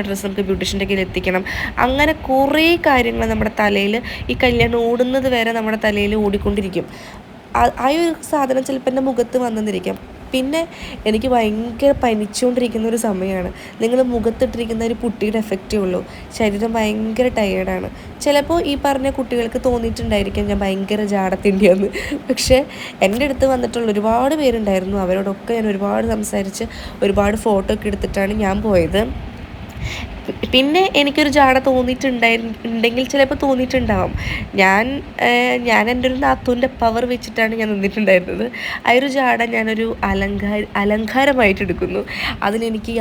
A: ഡ്രസ്സ് നമുക്ക് ബ്യൂട്ടീഷ്യൻ്റെ കയ്യിൽ എത്തിക്കണം. അങ്ങനെ കുറേ കാര്യങ്ങൾ നമ്മുടെ തലയിൽ ഈ കല്യാണം ഓടുന്നത് വരെ നമ്മുടെ തലയിൽ ഓടിക്കൊണ്ടിരിക്കും. ആ ഒരു സാധനം ചിലപ്പോൾ എൻ്റെ മുഖത്ത് വന്നെന്നിരിക്കാം. പിന്നെ എനിക്ക് ഭയങ്കര പനിച്ചുകൊണ്ടിരിക്കുന്ന ഒരു സമയമാണ്. നിങ്ങൾ മുഖത്തിട്ടിരിക്കുന്ന ഒരു പുട്ടിയുടെ എഫക്റ്റേ ഉള്ളൂ. ശരീരം ഭയങ്കര ടയേർഡാണ്. ചിലപ്പോൾ ഈ പറഞ്ഞ കുട്ടികൾക്ക് തോന്നിയിട്ടുണ്ടായിരിക്കും ഞാൻ ഭയങ്കര ജാടത്തിൻ്റെയെന്ന്. പക്ഷേ എൻ്റെ അടുത്ത് വന്നിട്ടുള്ള ഒരുപാട് പേരുണ്ടായിരുന്നു. അവരോടൊക്കെ ഞാൻ ഒരുപാട് സംസാരിച്ച് ഒരുപാട് ഫോട്ടോ ഒക്കെ എടുത്തിട്ടാണ് ഞാൻ പോയത്. പിന്നെ എനിക്കൊരു ജാട തോന്നിയിട്ടുണ്ടെങ്കിൽ ചിലപ്പോൾ തോന്നിയിട്ടുണ്ടാവാം. ഞാൻ എൻ്റെ ഒരു നാത്തൂൻ്റെ പവർ വെച്ചിട്ടാണ് ഞാൻ നിന്നിട്ടുണ്ടായിരുന്നത്. ആ ഒരു ജാട ഞാനൊരു അലങ്കാരമായിട്ട് എടുക്കുന്നു. അതിലെനിക്ക്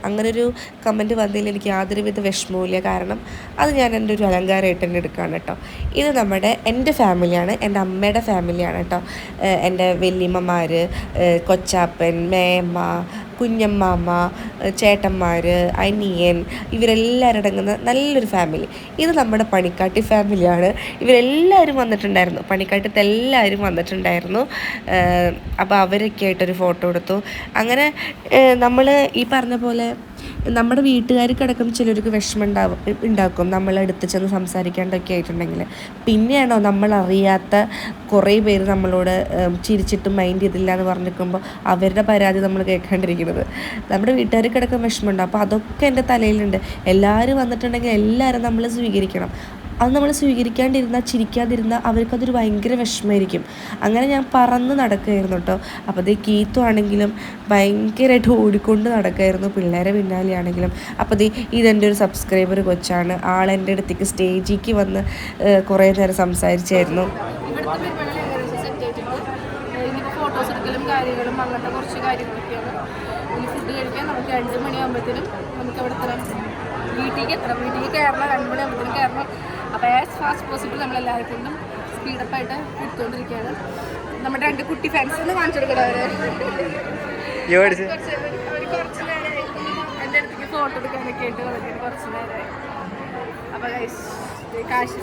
A: അങ്ങനെ ഒരു കമൻറ്റ് വന്നതിൽ എനിക്ക് യാതൊരുവിധ വിഷമവുമില്ല. കാരണം അത് ഞാൻ എൻ്റെ ഒരു അലങ്കാരമായിട്ട് തന്നെ എടുക്കുകയാണ് കേട്ടോ. ഇത് എൻ്റെ ഫാമിലിയാണ്, എൻ്റെ അമ്മയുടെ ഫാമിലിയാണ് കേട്ടോ. എൻ്റെ വല്യമ്മമാർ, കൊച്ചാപ്പൻ, മേമ്മ, കുഞ്ഞമ്മാമ്മ, ചേട്ടന്മാർ, അനിയൻ, ഇവരെല്ലാവരും അടങ്ങുന്ന നല്ലൊരു ഫാമിലി. ഇത് നമ്മുടെ പണിക്കാട്ടി ഫാമിലിയാണ്. ഇവരെല്ലാവരും വന്നിട്ടുണ്ടായിരുന്നു, പണിക്കാട്ടത്തെ എല്ലാവരും വന്നിട്ടുണ്ടായിരുന്നു. അപ്പോൾ അവരൊക്കെ ആയിട്ടൊരു ഫോട്ടോ എടുത്തു. അങ്ങനെ നമ്മൾ ഈ പറഞ്ഞ പോലെ നമ്മുടെ വീട്ടുകാർക്കടക്കം ചിലർക്ക് വിഷമം ഉണ്ടാക്കും നമ്മളെടുത്ത് ചെന്ന് സംസാരിക്കാണ്ടൊക്കെ ആയിട്ടുണ്ടെങ്കിൽ. പിന്നെയാണോ നമ്മളറിയാത്ത കുറേ പേര് നമ്മളോട് ചിരിച്ചിട്ട് മൈൻഡ് ചെയ്തില്ല എന്ന് പറഞ്ഞിരിക്കുമ്പോൾ അവരുടെ പരാതി നമ്മൾ കേൾക്കാണ്ടിരിക്കുന്നത്. നമ്മുടെ വീട്ടുകാർക്കടക്കം വിഷമമുണ്ടാകും. അപ്പോൾ അതൊക്കെ എൻ്റെ തലയിലുണ്ട്. എല്ലാവരും വന്നിട്ടുണ്ടെങ്കിൽ എല്ലാവരും നമ്മൾ സ്വീകരിക്കണം. അത് നമ്മൾ സ്വീകരിക്കാണ്ടിരുന്നാൽ, ചിരിക്കാതിരുന്നാൽ അവർക്കതൊരു ഭയങ്കര വിഷമമായിരിക്കും. അങ്ങനെ ഞാൻ പറന്ന് നടക്കുമായിരുന്നു കേട്ടോ. അപ്പോൾ അത് കീത്തു ആണെങ്കിലും ഭയങ്കരമായിട്ട് ഓടിക്കൊണ്ട് നടക്കുമായിരുന്നു, പിള്ളേരെ പിന്നാലെയാണെങ്കിലും. അപ്പോൾ ഇതെൻ്റെ ഒരു സബ്സ്ക്രൈബർ കൊച്ചാണ്. ആളെൻ്റെ അടുത്തേക്ക് സ്റ്റേജിലേക്ക് വന്ന് കുറേ നേരം സംസാരിച്ചായിരുന്നു.
D: ഫോട്ടോസ് എടുക്കലും കാര്യങ്ങളും അങ്ങനത്തെ കുറച്ച് കാര്യങ്ങളൊക്കെയാണ്. ഇനി ഫുഡ് കഴിക്കാൻ നമുക്ക് 2 മണിയാകുമ്പോഴത്തേനും നമുക്ക് അവിടെ എത്തണം, വീട്ടിലേക്ക് കയറണം. 2 മണിയാകുമ്പോഴത്തേനും കയറണം. അപ്പോൾ ആസ് ഫാസ്റ്റ് പോസിബിൾ നമ്മളെല്ലാവരും കൊണ്ടും സ്പീഡപ്പായിട്ട് എടുത്തുകൊണ്ടിരിക്കുകയാണ്. നമ്മുടെ 2 കുട്ടി ഫാൻസ് ഒന്ന് കാണിച്ചു കൊടുക്കണം. അവർ കുറച്ച് നേരമായി എൻ്റെ അടുത്തേക്ക് ഫോട്ടോ എടുക്കാനൊക്കെ ആയിട്ട് കുറച്ച് നേരമായി. അപ്പോൾ കാശി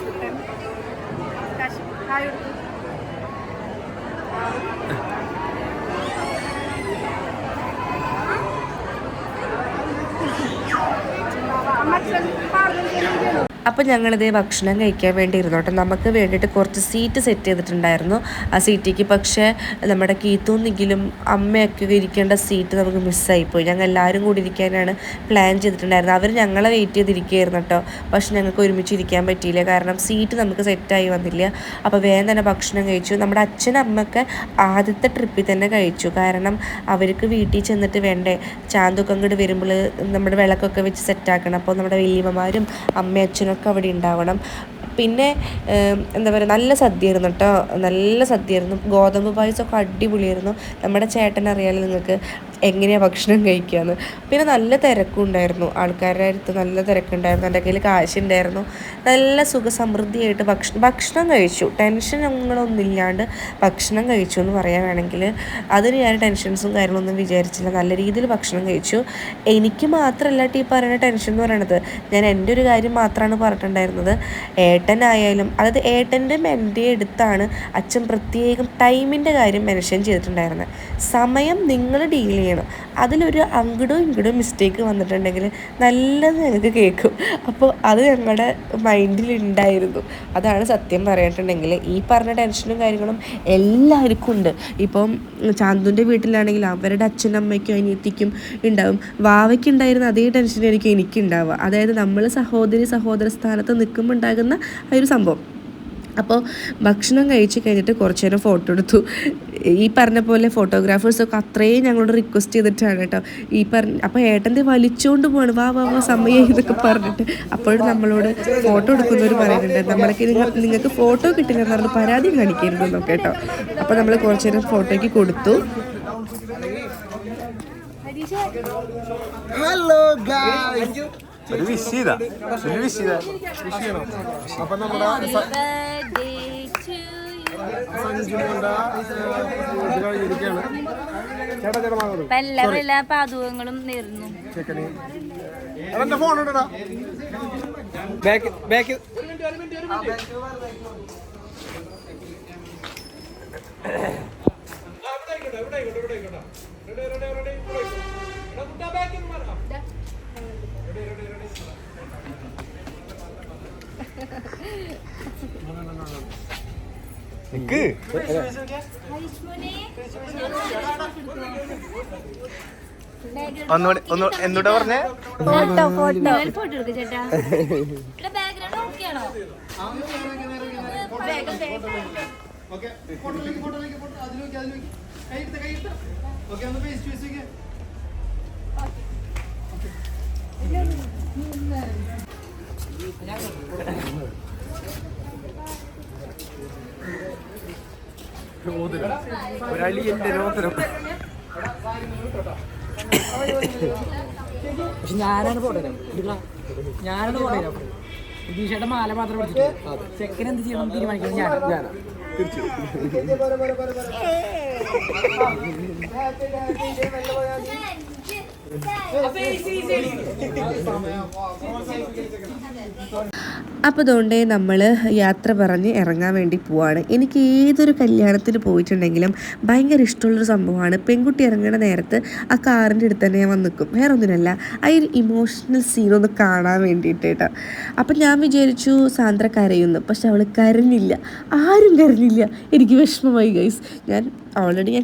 A: അപ്പോൾ ഞങ്ങളിതേ ഭക്ഷണം കഴിക്കാൻ വേണ്ടി ഇരുന്നോട്ടെ. നമുക്ക് വേണ്ടിയിട്ട് കുറച്ച് സീറ്റ് സെറ്റ് ചെയ്തിട്ടുണ്ടായിരുന്നു ആ സീറ്റിക്ക്. പക്ഷേ നമ്മുടെ കീത്തൂന്നെങ്കിലും അമ്മയൊക്കെ ഇരിക്കേണ്ട സീറ്റ് നമുക്ക് മിസ്സായിപ്പോയി. ഞങ്ങൾ എല്ലാവരും കൂടി ഇരിക്കാനാണ് പ്ലാൻ ചെയ്തിട്ടുണ്ടായിരുന്നത്. അവർ ഞങ്ങളെ വെയിറ്റ് ചെയ്തിരിക്കുകയായിരുന്നു കേട്ടോ. പക്ഷെ ഞങ്ങൾക്ക് ഒരുമിച്ച് ഇരിക്കാൻ പറ്റിയില്ല, കാരണം സീറ്റ് നമുക്ക് സെറ്റായി വന്നില്ല. അപ്പോൾ വേഗം തന്നെ ഭക്ഷണം കഴിച്ചു. നമ്മുടെ അച്ഛനും അമ്മയൊക്കെ ആദ്യത്തെ ട്രിപ്പിൽ തന്നെ കഴിച്ചു, കാരണം അവർക്ക് വീട്ടിൽ ചെന്നിട്ട് വേണ്ടേ ചാന്തൊക്കെ അങ്ങോട്ട് വരുമ്പോൾ നമ്മുടെ വിളക്കൊക്കെ വെച്ച് സെറ്റാക്കണം. അപ്പോൾ നമ്മുടെ വലിയമ്മമാരും അമ്മയും അച്ഛനും ഒക്കെ അവിടെ ഉണ്ടാവണം. പിന്നെ എന്താ പറയുക, നല്ല സദ്യയായിരുന്നു കേട്ടോ, നല്ല സദ്യയായിരുന്നു. ഗോതമ്പ് പായസമൊക്കെ അടിപൊളിയായിരുന്നു. നമ്മുടെ ചേട്ടൻ അറിയാലോ നിങ്ങൾക്ക് എങ്ങനെയാണ് ഭക്ഷണം കഴിക്കുകയെന്ന്. പിന്നെ നല്ല തിരക്കും ഉണ്ടായിരുന്നു, ആൾക്കാരുടെ അടുത്ത് നല്ല തിരക്കുണ്ടായിരുന്നു. എൻ്റെ കയ്യിൽ കാശുണ്ടായിരുന്നു. നല്ല സുഖസമൃദ്ധിയായിട്ട് ഭക്ഷണം കഴിച്ചു. ടെൻഷനൊന്നുമില്ലാണ്ട് ഭക്ഷണം കഴിച്ചു എന്ന് പറയാൻ വേണമെങ്കിൽ. അതിന് ഞാൻ ടെൻഷൻസും കാര്യങ്ങളൊന്നും വിചാരിച്ചില്ല. നല്ല രീതിയിൽ ഭക്ഷണം കഴിച്ചു. എനിക്ക് മാത്രമല്ല ഈ പറയുന്ന ടെൻഷൻ എന്ന് പറയണത്, ഞാൻ എൻ്റെ ഒരു കാര്യം മാത്രമാണ് പറഞ്ഞിട്ടുണ്ടായിരുന്നത്. ഏട്ടനായാലും, അതായത് ഏട്ടൻ്റെയും എൻ്റെ അടുത്താണ് അച്ഛൻ പ്രത്യേകം ടൈമിൻ്റെ കാര്യം മെൻഷൻ ചെയ്തിട്ടുണ്ടായിരുന്നത്. സമയം നിങ്ങൾ ഡീൽ ചെയ്യണം, അതിലൊരു അങ്ങടോ ഇങ്ങടോ മിസ്റ്റേക്ക് വന്നിട്ടുണ്ടെങ്കിൽ നല്ലത് ഞങ്ങൾക്ക് കേൾക്കും. അപ്പോൾ അത് ഞങ്ങളുടെ മൈൻഡിലുണ്ടായിരുന്നു. അതാണ് സത്യം പറഞ്ഞിട്ടുണ്ടെങ്കിൽ. ഈ പറഞ്ഞ ടെൻഷനും കാര്യങ്ങളും എല്ലാവർക്കും ഉണ്ട്. ഇപ്പം ചാന്തുൻ്റെ വീട്ടിലാണെങ്കിൽ അവരുടെ അച്ഛനും അമ്മയ്ക്കും അനിയത്തിക്കും ഉണ്ടാവും. വാവയ്ക്കുണ്ടായിരുന്ന അതേ ടെൻഷനായിരിക്കും എനിക്കുണ്ടാവുക. അതായത് നമ്മൾ സഹോദര സ്ഥാനത്ത് നിൽക്കുമ്പോൾ ഉണ്ടാകുന്ന ആ ഒരു സംഭവം. അപ്പോൾ ഭക്ഷണം കഴിച്ച് കഴിഞ്ഞിട്ട് കുറച്ച് നേരം ഫോട്ടോ എടുത്തു. ഈ പറഞ്ഞ പോലെ ഫോട്ടോഗ്രാഫേഴ്സൊക്കെ അത്രയും ഞങ്ങളോട് റിക്വസ്റ്റ് ചെയ്തിട്ടാണ് കേട്ടോ അപ്പോൾ ഏട്ടൻ്റെ വലിച്ചുകൊണ്ട് പോവാണ്, വാ സമയം ഇതൊക്കെ പറഞ്ഞിട്ട്. അപ്പോഴും നമ്മളോട് ഫോട്ടോ എടുക്കുന്നവർ പറയുന്നുണ്ട്, നമ്മളൊക്കെ നിങ്ങൾക്ക് ഫോട്ടോ കിട്ടില്ല എന്ന് പറഞ്ഞ് പരാതി കാണിക്കരുതെന്നൊക്കെ കേട്ടോ. അപ്പോൾ നമ്മൾ കുറച്ച് നേരം ഫോട്ടോയ്ക്ക് കൊടുത്തു.
E: ഹലോ ഗായ്സ്,
C: ഒരു വിഷ് ചെയ്താ
E: അപ്പൊ നമ്മുടെ
F: എല്ലാ പാതകങ്ങളും നേരുന്നു.
E: അതെന്റെ ഫോൺ ഇടടാ. ബാക്ക്
C: എന്നൂടെ പറഞ്ഞേ
F: ഫോട്ടോ എടുക്ക് ചേട്ടാ. ബാക്ക്ഗ്രൗണ്ട് ഓക്കെയാണോ?
B: പക്ഷെ ഞാനാണ് പോട്ടേരാം, ഞാനാണ് പോട്ടേരാം. വിജീഷയുടെ മാല മാത്രം പിടിച്ചിട്ട് ചെക്കൻ എന്ത് ചെയ്യണം തീരുമാനിക്കണം ഞാനാ.
A: അപ്പോൾ അതുകൊണ്ട് നമ്മൾ യാത്ര പറഞ്ഞ് ഇറങ്ങാൻ വേണ്ടി പോവാണ്. എനിക്ക് ഏതൊരു കല്യാണത്തിന് പോയിട്ടുണ്ടെങ്കിലും ഭയങ്കര ഇഷ്ടമുള്ളൊരു സംഭവമാണ് പെൺകുട്ടി ഇറങ്ങുന്ന നേരത്ത് ആ കാറിൻ്റെ അടുത്ത് തന്നെ ഞാൻ വന്ന് നിൽക്കും. വേറെ ഒന്നിനല്ല, ആ ഒരു ഇമോഷണൽ സീനൊന്ന് കാണാൻ വേണ്ടിയിട്ട് കേട്ടോ. അപ്പം ഞാൻ വിചാരിച്ചു സാന്ദ്ര കരയുന്നു, പക്ഷെ അവൾ കരഞ്ഞില്ല, ആരും കരഞ്ഞില്ല. എനിക്ക് വിഷമമായി ഗൈസ്. ഞാൻ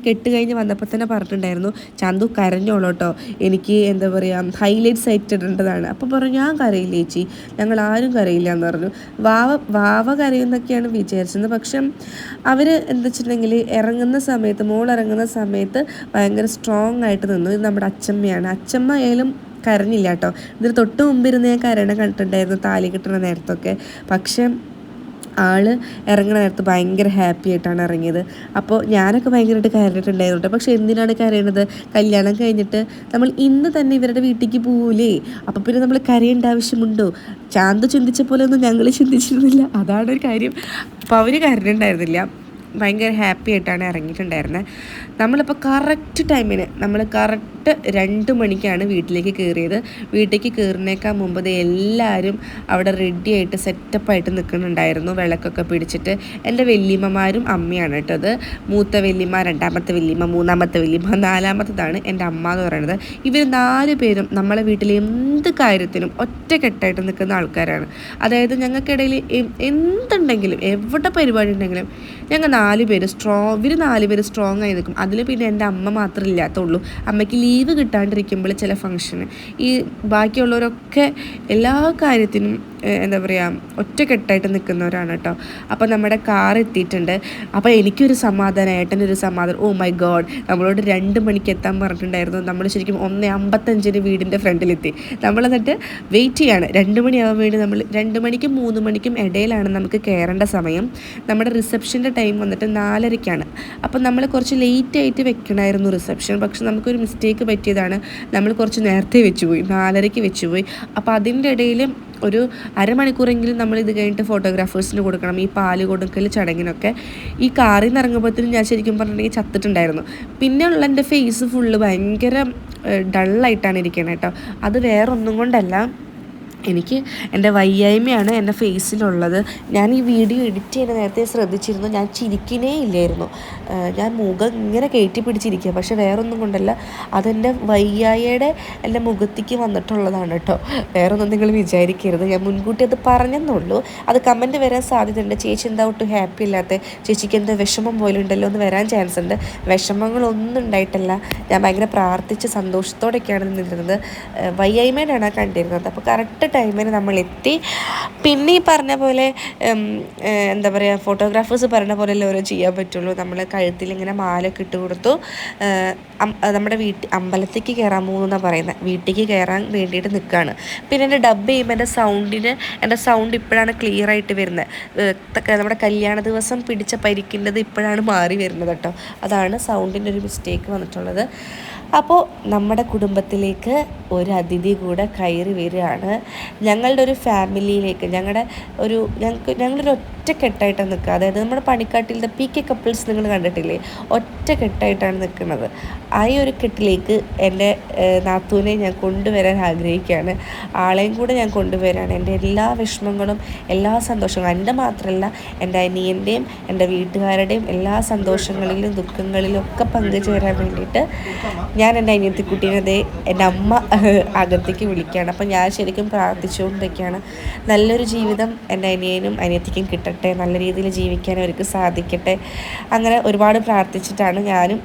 A: കെട്ട് കഴിഞ്ഞ് വന്നപ്പോൾ തന്നെ പറഞ്ഞിട്ടുണ്ടായിരുന്നു, ചന്തു കരഞ്ഞോളൂ കേട്ടോ, എനിക്ക് എന്താ പറയുക ഹൈലൈറ്റ്സ് ആയിട്ട് ഇടേണ്ടതാണ്. അപ്പോൾ പറഞ്ഞു ഞാൻ കരയില്ല ചേച്ചി, ഞങ്ങൾ ആരും കരയില്ല എന്ന് പറഞ്ഞു. വാവ കരയുന്നൊക്കെയാണ് വിചാരിച്ചത്. പക്ഷെ അവർ എന്താ വെച്ചിട്ടുണ്ടെങ്കിൽ മോൾ ഇറങ്ങുന്ന സമയത്ത് ഭയങ്കര സ്ട്രോങ് ആയിട്ട് നിന്നു. ഇത് നമ്മുടെ അച്ചമ്മയാണ്. അച്ചമ്മ ആയാലും കരഞ്ഞില്ല കേട്ടോ. ഇതിന് തൊട്ട് മുമ്പിരുന്ന് ഞാൻ കരയണ കണ്ടിട്ടുണ്ടായിരുന്നു താലി കിട്ടുന്ന നേരത്തൊക്കെ. പക്ഷെ ആള് ഇറങ്ങുന്ന നേരത്ത് ഭയങ്കര ഹാപ്പി ആയിട്ടാണ് ഇറങ്ങിയത്. അപ്പോൾ ഞാനൊക്കെ ഭയങ്കരമായിട്ട് കരഞ്ഞിട്ടുണ്ടായിരുന്നു കേട്ടോ. പക്ഷെ എന്തിനാണ് കരയണത്? കല്യാണം കഴിഞ്ഞിട്ട് നമ്മൾ ഇന്ന് തന്നെ ഇവരുടെ വീട്ടിലേക്ക് പോകൂലേ, അപ്പോൾ പിന്നെ നമ്മൾ കരയേണ്ട ആവശ്യമുണ്ടോ? ചാന്ത് ചിന്തിച്ച പോലെ ഒന്നും ഞങ്ങൾ ചിന്തിച്ചിരുന്നില്ല, അതാണ് ഒരു കാര്യം. അപ്പോൾ അവർ കരഞ്ഞിട്ടുണ്ടായിരുന്നില്ല. ഭയങ്കര ഹാപ്പി ആയിട്ടാണ് ഇറങ്ങിയിട്ടുണ്ടായിരുന്നത്. നമ്മളിപ്പോൾ കറക്റ്റ് ടൈമിന് നമ്മൾ കറക്റ്റ് 2 മണിക്കാണ് വീട്ടിലേക്ക് കയറിയത്. വീട്ടിലേക്ക് കയറുന്നേക്കാൾ മുമ്പ് എല്ലാവരും അവിടെ റെഡി ആയിട്ട് സെറ്റപ്പായിട്ട് നിൽക്കുന്നുണ്ടായിരുന്നു, വിളക്കൊക്കെ പിടിച്ചിട്ട്. എൻ്റെ വല്യമ്മമാരും അമ്മയാണ് കേട്ടോ. അത് മൂത്ത വല്യമ്മ, രണ്ടാമത്തെ വല്യമ്മ, മൂന്നാമത്തെ വല്യമ്മ, നാലാമത്തതാണ് എൻ്റെ അമ്മ എന്ന് പറയുന്നത്. ഇവർ 4 പേരും നമ്മളെ വീട്ടിലെ എന്ത് കാര്യത്തിനും ഒറ്റക്കെട്ടായിട്ട് നിൽക്കുന്ന ആൾക്കാരാണ്. അതായത് ഞങ്ങൾക്കിടയിൽ എന്തുണ്ടെങ്കിലും എവിടെ പരിപാടി ഉണ്ടെങ്കിലും ഞങ്ങൾ 4 പേര് ഇവർ 4 പേര് സ്ട്രോങ് ആയി നിൽക്കും. അതിൽ പിന്നെ എൻ്റെ അമ്മ മാത്രമേ ഇല്ലാത്തുള്ളൂ. അമ്മയ്ക്ക് ലീവ് കിട്ടാണ്ടിരിക്കുമ്പോൾ ചില ഫംഗ്ഷന് ഈ ബാക്കിയുള്ളവരൊക്കെ എല്ലാ കാര്യത്തിനും എന്താ പറയുക ഒറ്റക്കെട്ടായിട്ട് നിൽക്കുന്നവരാണ് കേട്ടോ. അപ്പോൾ നമ്മുടെ കാർ എത്തിയിട്ടുണ്ട്. അപ്പോൾ എനിക്കൊരു സമാധാനം, ഏട്ടനൊരു സമാധാനം. ഓ മൈ ഗോഡ്, നമ്മളോട് 2 മണിക്ക് എത്താൻ പറഞ്ഞിട്ടുണ്ടായിരുന്നു. നമ്മൾ ശരിക്കും 1:55 വീടിൻ്റെ ഫ്രണ്ടിലെത്തി. നമ്മളെന്നിട്ട് വെയിറ്റ് ചെയ്യാണ്. 2 മണിയാവാൻ വേണ്ടി നമ്മൾ 2 മണിക്കും 3 മണിക്കും ഇടയിലാണ് നമുക്ക് കയറേണ്ട സമയം. നമ്മുടെ റിസപ്ഷൻ്റെ ടൈം വന്നിട്ട് 4:30-ക്കാണ്. അപ്പം നമ്മൾ കുറച്ച് ലേറ്റായിട്ട് വെക്കണമായിരുന്നു റിസപ്ഷൻ. പക്ഷെ നമുക്കൊരു മിസ്റ്റേക്ക് പറ്റിയതാണ്. നമ്മൾ കുറച്ച് നേരത്തെ വെച്ചുപോയി, 4:30-ക്ക് വെച്ചുപോയി. അപ്പോൾ അതിൻ്റെ ഇടയിൽ ഒരു അരമണിക്കൂറെങ്കിലും നമ്മൾ ഇത് കഴിഞ്ഞിട്ട് ഫോട്ടോഗ്രാഫേഴ്സിന് കൊടുക്കണം, ഈ പാല് കൊടുക്കൽ ചടങ്ങിനൊക്കെ. ഈ കാറിൽ നിന്ന് ഇറങ്ങുമ്പോഴത്തേനും ഞാൻ ശരിക്കും പറഞ്ഞിട്ടുണ്ടെങ്കിൽ ചത്തിട്ടുണ്ടായിരുന്നു. പിന്നെയുള്ള എൻ്റെ ഫേസ് ഫുള്ള് ഭയങ്കര ഡള്ളായിട്ടാണ് ഇരിക്കുന്നത് കേട്ടോ. അത് വേറെ ഒന്നും കൊണ്ടല്ല, എനിക്ക് എൻ്റെ വയ്യായ്മയാണ് എൻ്റെ ഫേസിലുള്ളത്. ഞാൻ ഈ വീഡിയോ എഡിറ്റ് ചെയ്യുന്ന നേരത്തെ ശ്രദ്ധിച്ചിരുന്നു, ഞാൻ ചിരിക്കുന്നേ ഇല്ലായിരുന്നു. ഞാൻ മുഖം ഇങ്ങനെ കയറ്റി പിടിച്ചിരിക്കുക. പക്ഷെ വേറൊന്നും കൊണ്ടല്ല, അതെൻ്റെ വയ്യായയുടെ എൻ്റെ മുഖത്തേക്ക് വന്നിട്ടുള്ളതാണ് കേട്ടോ. വേറൊന്നും നിങ്ങൾ വിചാരിക്കരുത്, ഞാൻ മുൻകൂട്ടി അത് പറഞ്ഞെന്നുള്ളൂ. അത് കമൻറ്റ് വരാൻ സാധ്യതയുണ്ട്. ചേച്ചി എന്താ ഒട്ടും ഹാപ്പി ഇല്ലാത്ത, ചേച്ചിക്ക് എന്താ വിഷമം പോലെ ഉണ്ടല്ലോ എന്ന് വരാൻ ചാൻസ് ഉണ്ട്. വിഷമങ്ങളൊന്നും ഉണ്ടായിട്ടല്ല, ഞാൻ ഭയങ്കര പ്രാർത്ഥിച്ച് സന്തോഷത്തോടെയൊക്കെയാണ് നിന്നിരുന്നത്. വയ്യായ്മേനാണ് കണ്ടിരുന്നത്. അപ്പോൾ കറക്റ്റ് ടൈമിന് നമ്മൾ എത്തി. പിന്നെ ഈ പറഞ്ഞ പോലെ എന്താ പറയുക, ഫോട്ടോഗ്രാഫേഴ്സ് പറഞ്ഞ പോലെ ഓരോ ചെയ്യാൻ പറ്റുള്ളൂ. നമ്മൾ കഴുത്തിൽ ഇങ്ങനെ മാലൊക്കെ ഇട്ട് കൊടുത്തു. നമ്മുടെ അമ്പലത്തേക്ക് കയറാൻ പോകുന്നതാണ് പറയുന്നത്. വീട്ടിലേക്ക് കയറാൻ വേണ്ടിയിട്ട് നിൽക്കുകയാണ്. പിന്നെ എൻ്റെ ഡബ് ചെയ്യുമ്പോൾ എൻ്റെ സൗണ്ട് ഇപ്പോഴാണ് ക്ലിയർ ആയിട്ട് വരുന്നത്. നമ്മുടെ കല്യാണ ദിവസം പിടിച്ച പരിക്കിൻ്റെത് ഇപ്പോഴാണ് മാറി വരുന്നത് കേട്ടോ. അതാണ് സൗണ്ടിൻ്റെ ഒരു മിസ്റ്റേക്ക് വന്നിട്ടുള്ളത്. അപ്പോൾ നമ്മുടെ കുടുംബത്തിലേക്ക് ഒരു അതിഥി കൂടെ കയറി വരികയാണ്. ഞങ്ങളുടെ ഒരു ഫാമിലിയിലേക്ക്, ഞങ്ങളൊരു ഒറ്റക്കെട്ടായിട്ടാണ് നിൽക്കുക. അതായത് നമ്മുടെ പണിക്കാട്ടിലത്തെ PK കപ്പിൾസ് നിങ്ങൾ കണ്ടിട്ടില്ലേ, ഒറ്റക്കെട്ടായിട്ടാണ് നിൽക്കുന്നത്. ആ ഒരു കെട്ടിലേക്ക് എൻ്റെ നാത്തൂനെ ഞാൻ കൊണ്ടുവരാൻ ആഗ്രഹിക്കുകയാണ്. ആളെയും കൂടെ ഞാൻ കൊണ്ടുവരാണ്. എൻ്റെ എല്ലാ വിഷമങ്ങളും എല്ലാ സന്തോഷങ്ങളും, എൻ്റെ മാത്രമല്ല എൻ്റെ അനിയൻ്റെയും എൻ്റെ വീട്ടുകാരുടെയും എല്ലാ സന്തോഷങ്ങളിലും ദുഃഖങ്ങളിലും ഒക്കെ പങ്കുചേരാൻ വേണ്ടിയിട്ട് ഞാൻ എൻ്റെ അനിയത്തിക്കുട്ടീനെ എൻ്റെ അമ്മ അകത്തേക്ക് വിളിക്കുകയാണ്. അപ്പം ഞാൻ ശരിക്കും പ്രാർത്ഥിച്ചുകൊണ്ടിരിക്കുകയാണ്, നല്ലൊരു ജീവിതം എൻ്റെ അനിയനും അനിയത്തിക്കും കിട്ടട്ടെ, നല്ല രീതിയിൽ ജീവിക്കാൻ അവർക്ക് സാധിക്കട്ടെ. അങ്ങനെ ഒരുപാട് പ്രാർത്ഥിച്ചിട്ടാണ് ഞാനും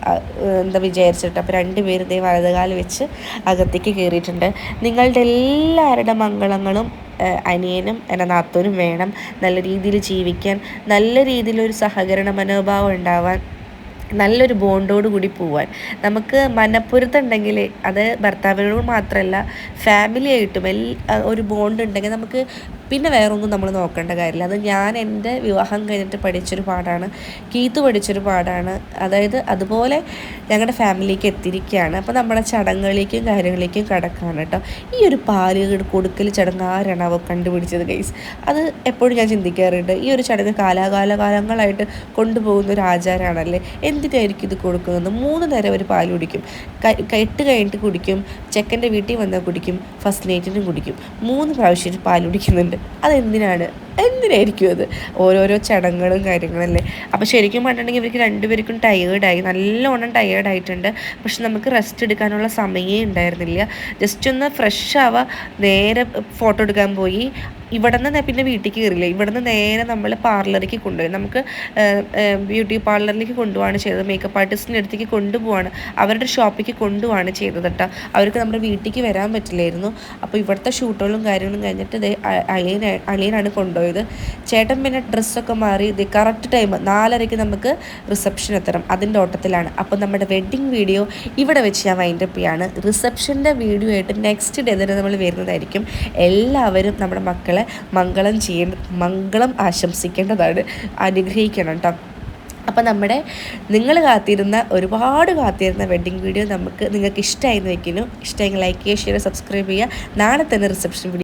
A: വിചാരിച്ചിട്ട്. അപ്പോൾ 2 പേര് ഇതേ വലതുകാല് വെച്ച് അകത്തേക്ക് കയറിയിട്ടുണ്ട്. നിങ്ങളുടെ എല്ലാവരുടെ മംഗളങ്ങളും അനിയനും എൻ്റെ നാത്തൂനും വേണം. നല്ല രീതിയിൽ ജീവിക്കാൻ, നല്ല രീതിയിലൊരു സഹകരണ മനോഭാവം ഉണ്ടാവാൻ, നല്ലൊരു ബോണ്ടോട് കൂടി പോവാൻ. നമുക്ക് മനപ്പുറത്തുണ്ടെങ്കിൽ അത് ഭർത്താവിനോട് മാത്രമല്ല ഫാമിലി ആയിട്ടും ഒരു ബോണ്ട് ഉണ്ടെങ്കിൽ നമുക്ക് പിന്നെ വേറൊന്നും നമ്മൾ നോക്കേണ്ട കാര്യമില്ല. അത് ഞാൻ എൻ്റെ വിവാഹം കഴിഞ്ഞിട്ട് പഠിച്ചൊരു പാഠമാണ്, കീത്ത് പഠിച്ചൊരു പാഠമാണ്. അതായത് അതുപോലെ ഞങ്ങളുടെ ഫാമിലിക്ക് എത്തിയിരിക്കുകയാണ്. അപ്പോൾ നമ്മുടെ ചടങ്ങുകളിലേക്കും കാര്യങ്ങളിലേക്കും കടക്കാണ് കേട്ടോ. ഈ ഒരു പാല് കൊടുക്കൽ ചടങ്ങ് ആരാണ് അവ കണ്ടുപിടിച്ചത് ഗൈസ്? അത് എപ്പോഴും ഞാൻ ചിന്തിക്കാറുണ്ട്. ഈ ഒരു ചടങ്ങ് കാലങ്ങളായിട്ട് കൊണ്ടുപോകുന്ന ഒരു ആചാരമാണല്ലേ, എന്തിനായിരിക്കും ഇത് കൊടുക്കുന്നത്? 3 നേരം ഒരു പാല് കുടിക്കും, കെട്ട് കഴിഞ്ഞിട്ട് കുടിക്കും, ചെക്കൻ്റെ വീട്ടിൽ വന്നാൽ കുടിക്കും, ഫസ്റ്റ് നൈറ്റിനും കുടിക്കും. 3 പ്രാവശ്യം പാല് കുടിക്കുന്നുണ്ട്. എന്തിനായിരിക്കും അത്? ഓരോരോ ചടങ്ങുകളും കാര്യങ്ങളല്ലേ. അപ്പോൾ ശരിക്കും പറഞ്ഞിട്ടുണ്ടെങ്കിൽ ഇവർക്ക് 2 പേർക്കും ടയേർഡായി, നല്ലോണം ടയേർഡായിട്ടുണ്ട്. പക്ഷെ നമുക്ക് റെസ്റ്റ് എടുക്കാനുള്ള സമയമേ ഉണ്ടായിരുന്നില്ല. ജസ്റ്റ് ഒന്ന് ഫ്രഷ് ആവാൻ നേരെ ഫോട്ടോ എടുക്കാൻ പോയി. ഇവിടെ നിന്ന് പിന്നെ വീട്ടിലേക്ക് കയറില്ല. ഇവിടെ നിന്ന് നേരെ നമ്മൾ പാർലറിലേക്ക് കൊണ്ടുപോയി. നമുക്ക് ബ്യൂട്ടി പാർലറിലേക്ക് കൊണ്ടുപോവാണ് ചെയ്തത്. മേക്കപ്പ് ആർട്ടിസ്റ്റിൻ്റെ അടുത്തേക്ക് കൊണ്ടുപോവാണ്, അവരുടെ ഷോപ്പിലേക്ക് കൊണ്ടുപോവാണ് ചെയ്തത് കേട്ടോ. അവർക്ക് നമ്മുടെ വീട്ടിലേക്ക് വരാൻ പറ്റില്ലായിരുന്നു. അപ്പോൾ ഇവിടുത്തെ ഷൂട്ടുകളും കാര്യങ്ങളും കഴിഞ്ഞിട്ട് ഇത് അളിയനാണ് കൊണ്ടുപോയത്. ചേട്ടൻ പിന്നെ ഡ്രസ്സൊക്കെ മാറി ഇത് കറക്റ്റ് ടൈം 4:30-ക്ക് നമുക്ക് റിസപ്ഷൻ എത്തണം. അതിൻ്റെ ഓട്ടത്തിലാണ്. അപ്പോൾ നമ്മുടെ വെഡ്ഡിങ് വീഡിയോ ഇവിടെ വെച്ച് ഞാൻ വൈൻഡപ്പ് ചെയ്യാണ്. റിസപ്ഷൻ്റെ വീഡിയോ ആയിട്ട് നെക്സ്റ്റ് ഡേ തന്നെ നമ്മൾ വരുന്നതായിരിക്കും. എല്ലാവരും നമ്മുടെ മക്കളെ മംഗളം ആശംസിക്കേണ്ടതാണ്, അനുഗ്രഹിക്കണം കേട്ടോ. അപ്പോൾ നിങ്ങൾ ഒരുപാട് കാത്തിരുന്ന വെഡ്ഡിങ് വീഡിയോ നിങ്ങൾക്ക് ഇഷ്ടമായെന്ന് വയ്ക്കുന്നു. ഇഷ്ടമെങ്കിൽ ലൈക്ക് ചെയ്യുക, ഷെയർ, സബ്സ്ക്രൈബ് ചെയ്യുക. നാളെ തന്നെ റിസപ്ഷൻ വീഡിയോ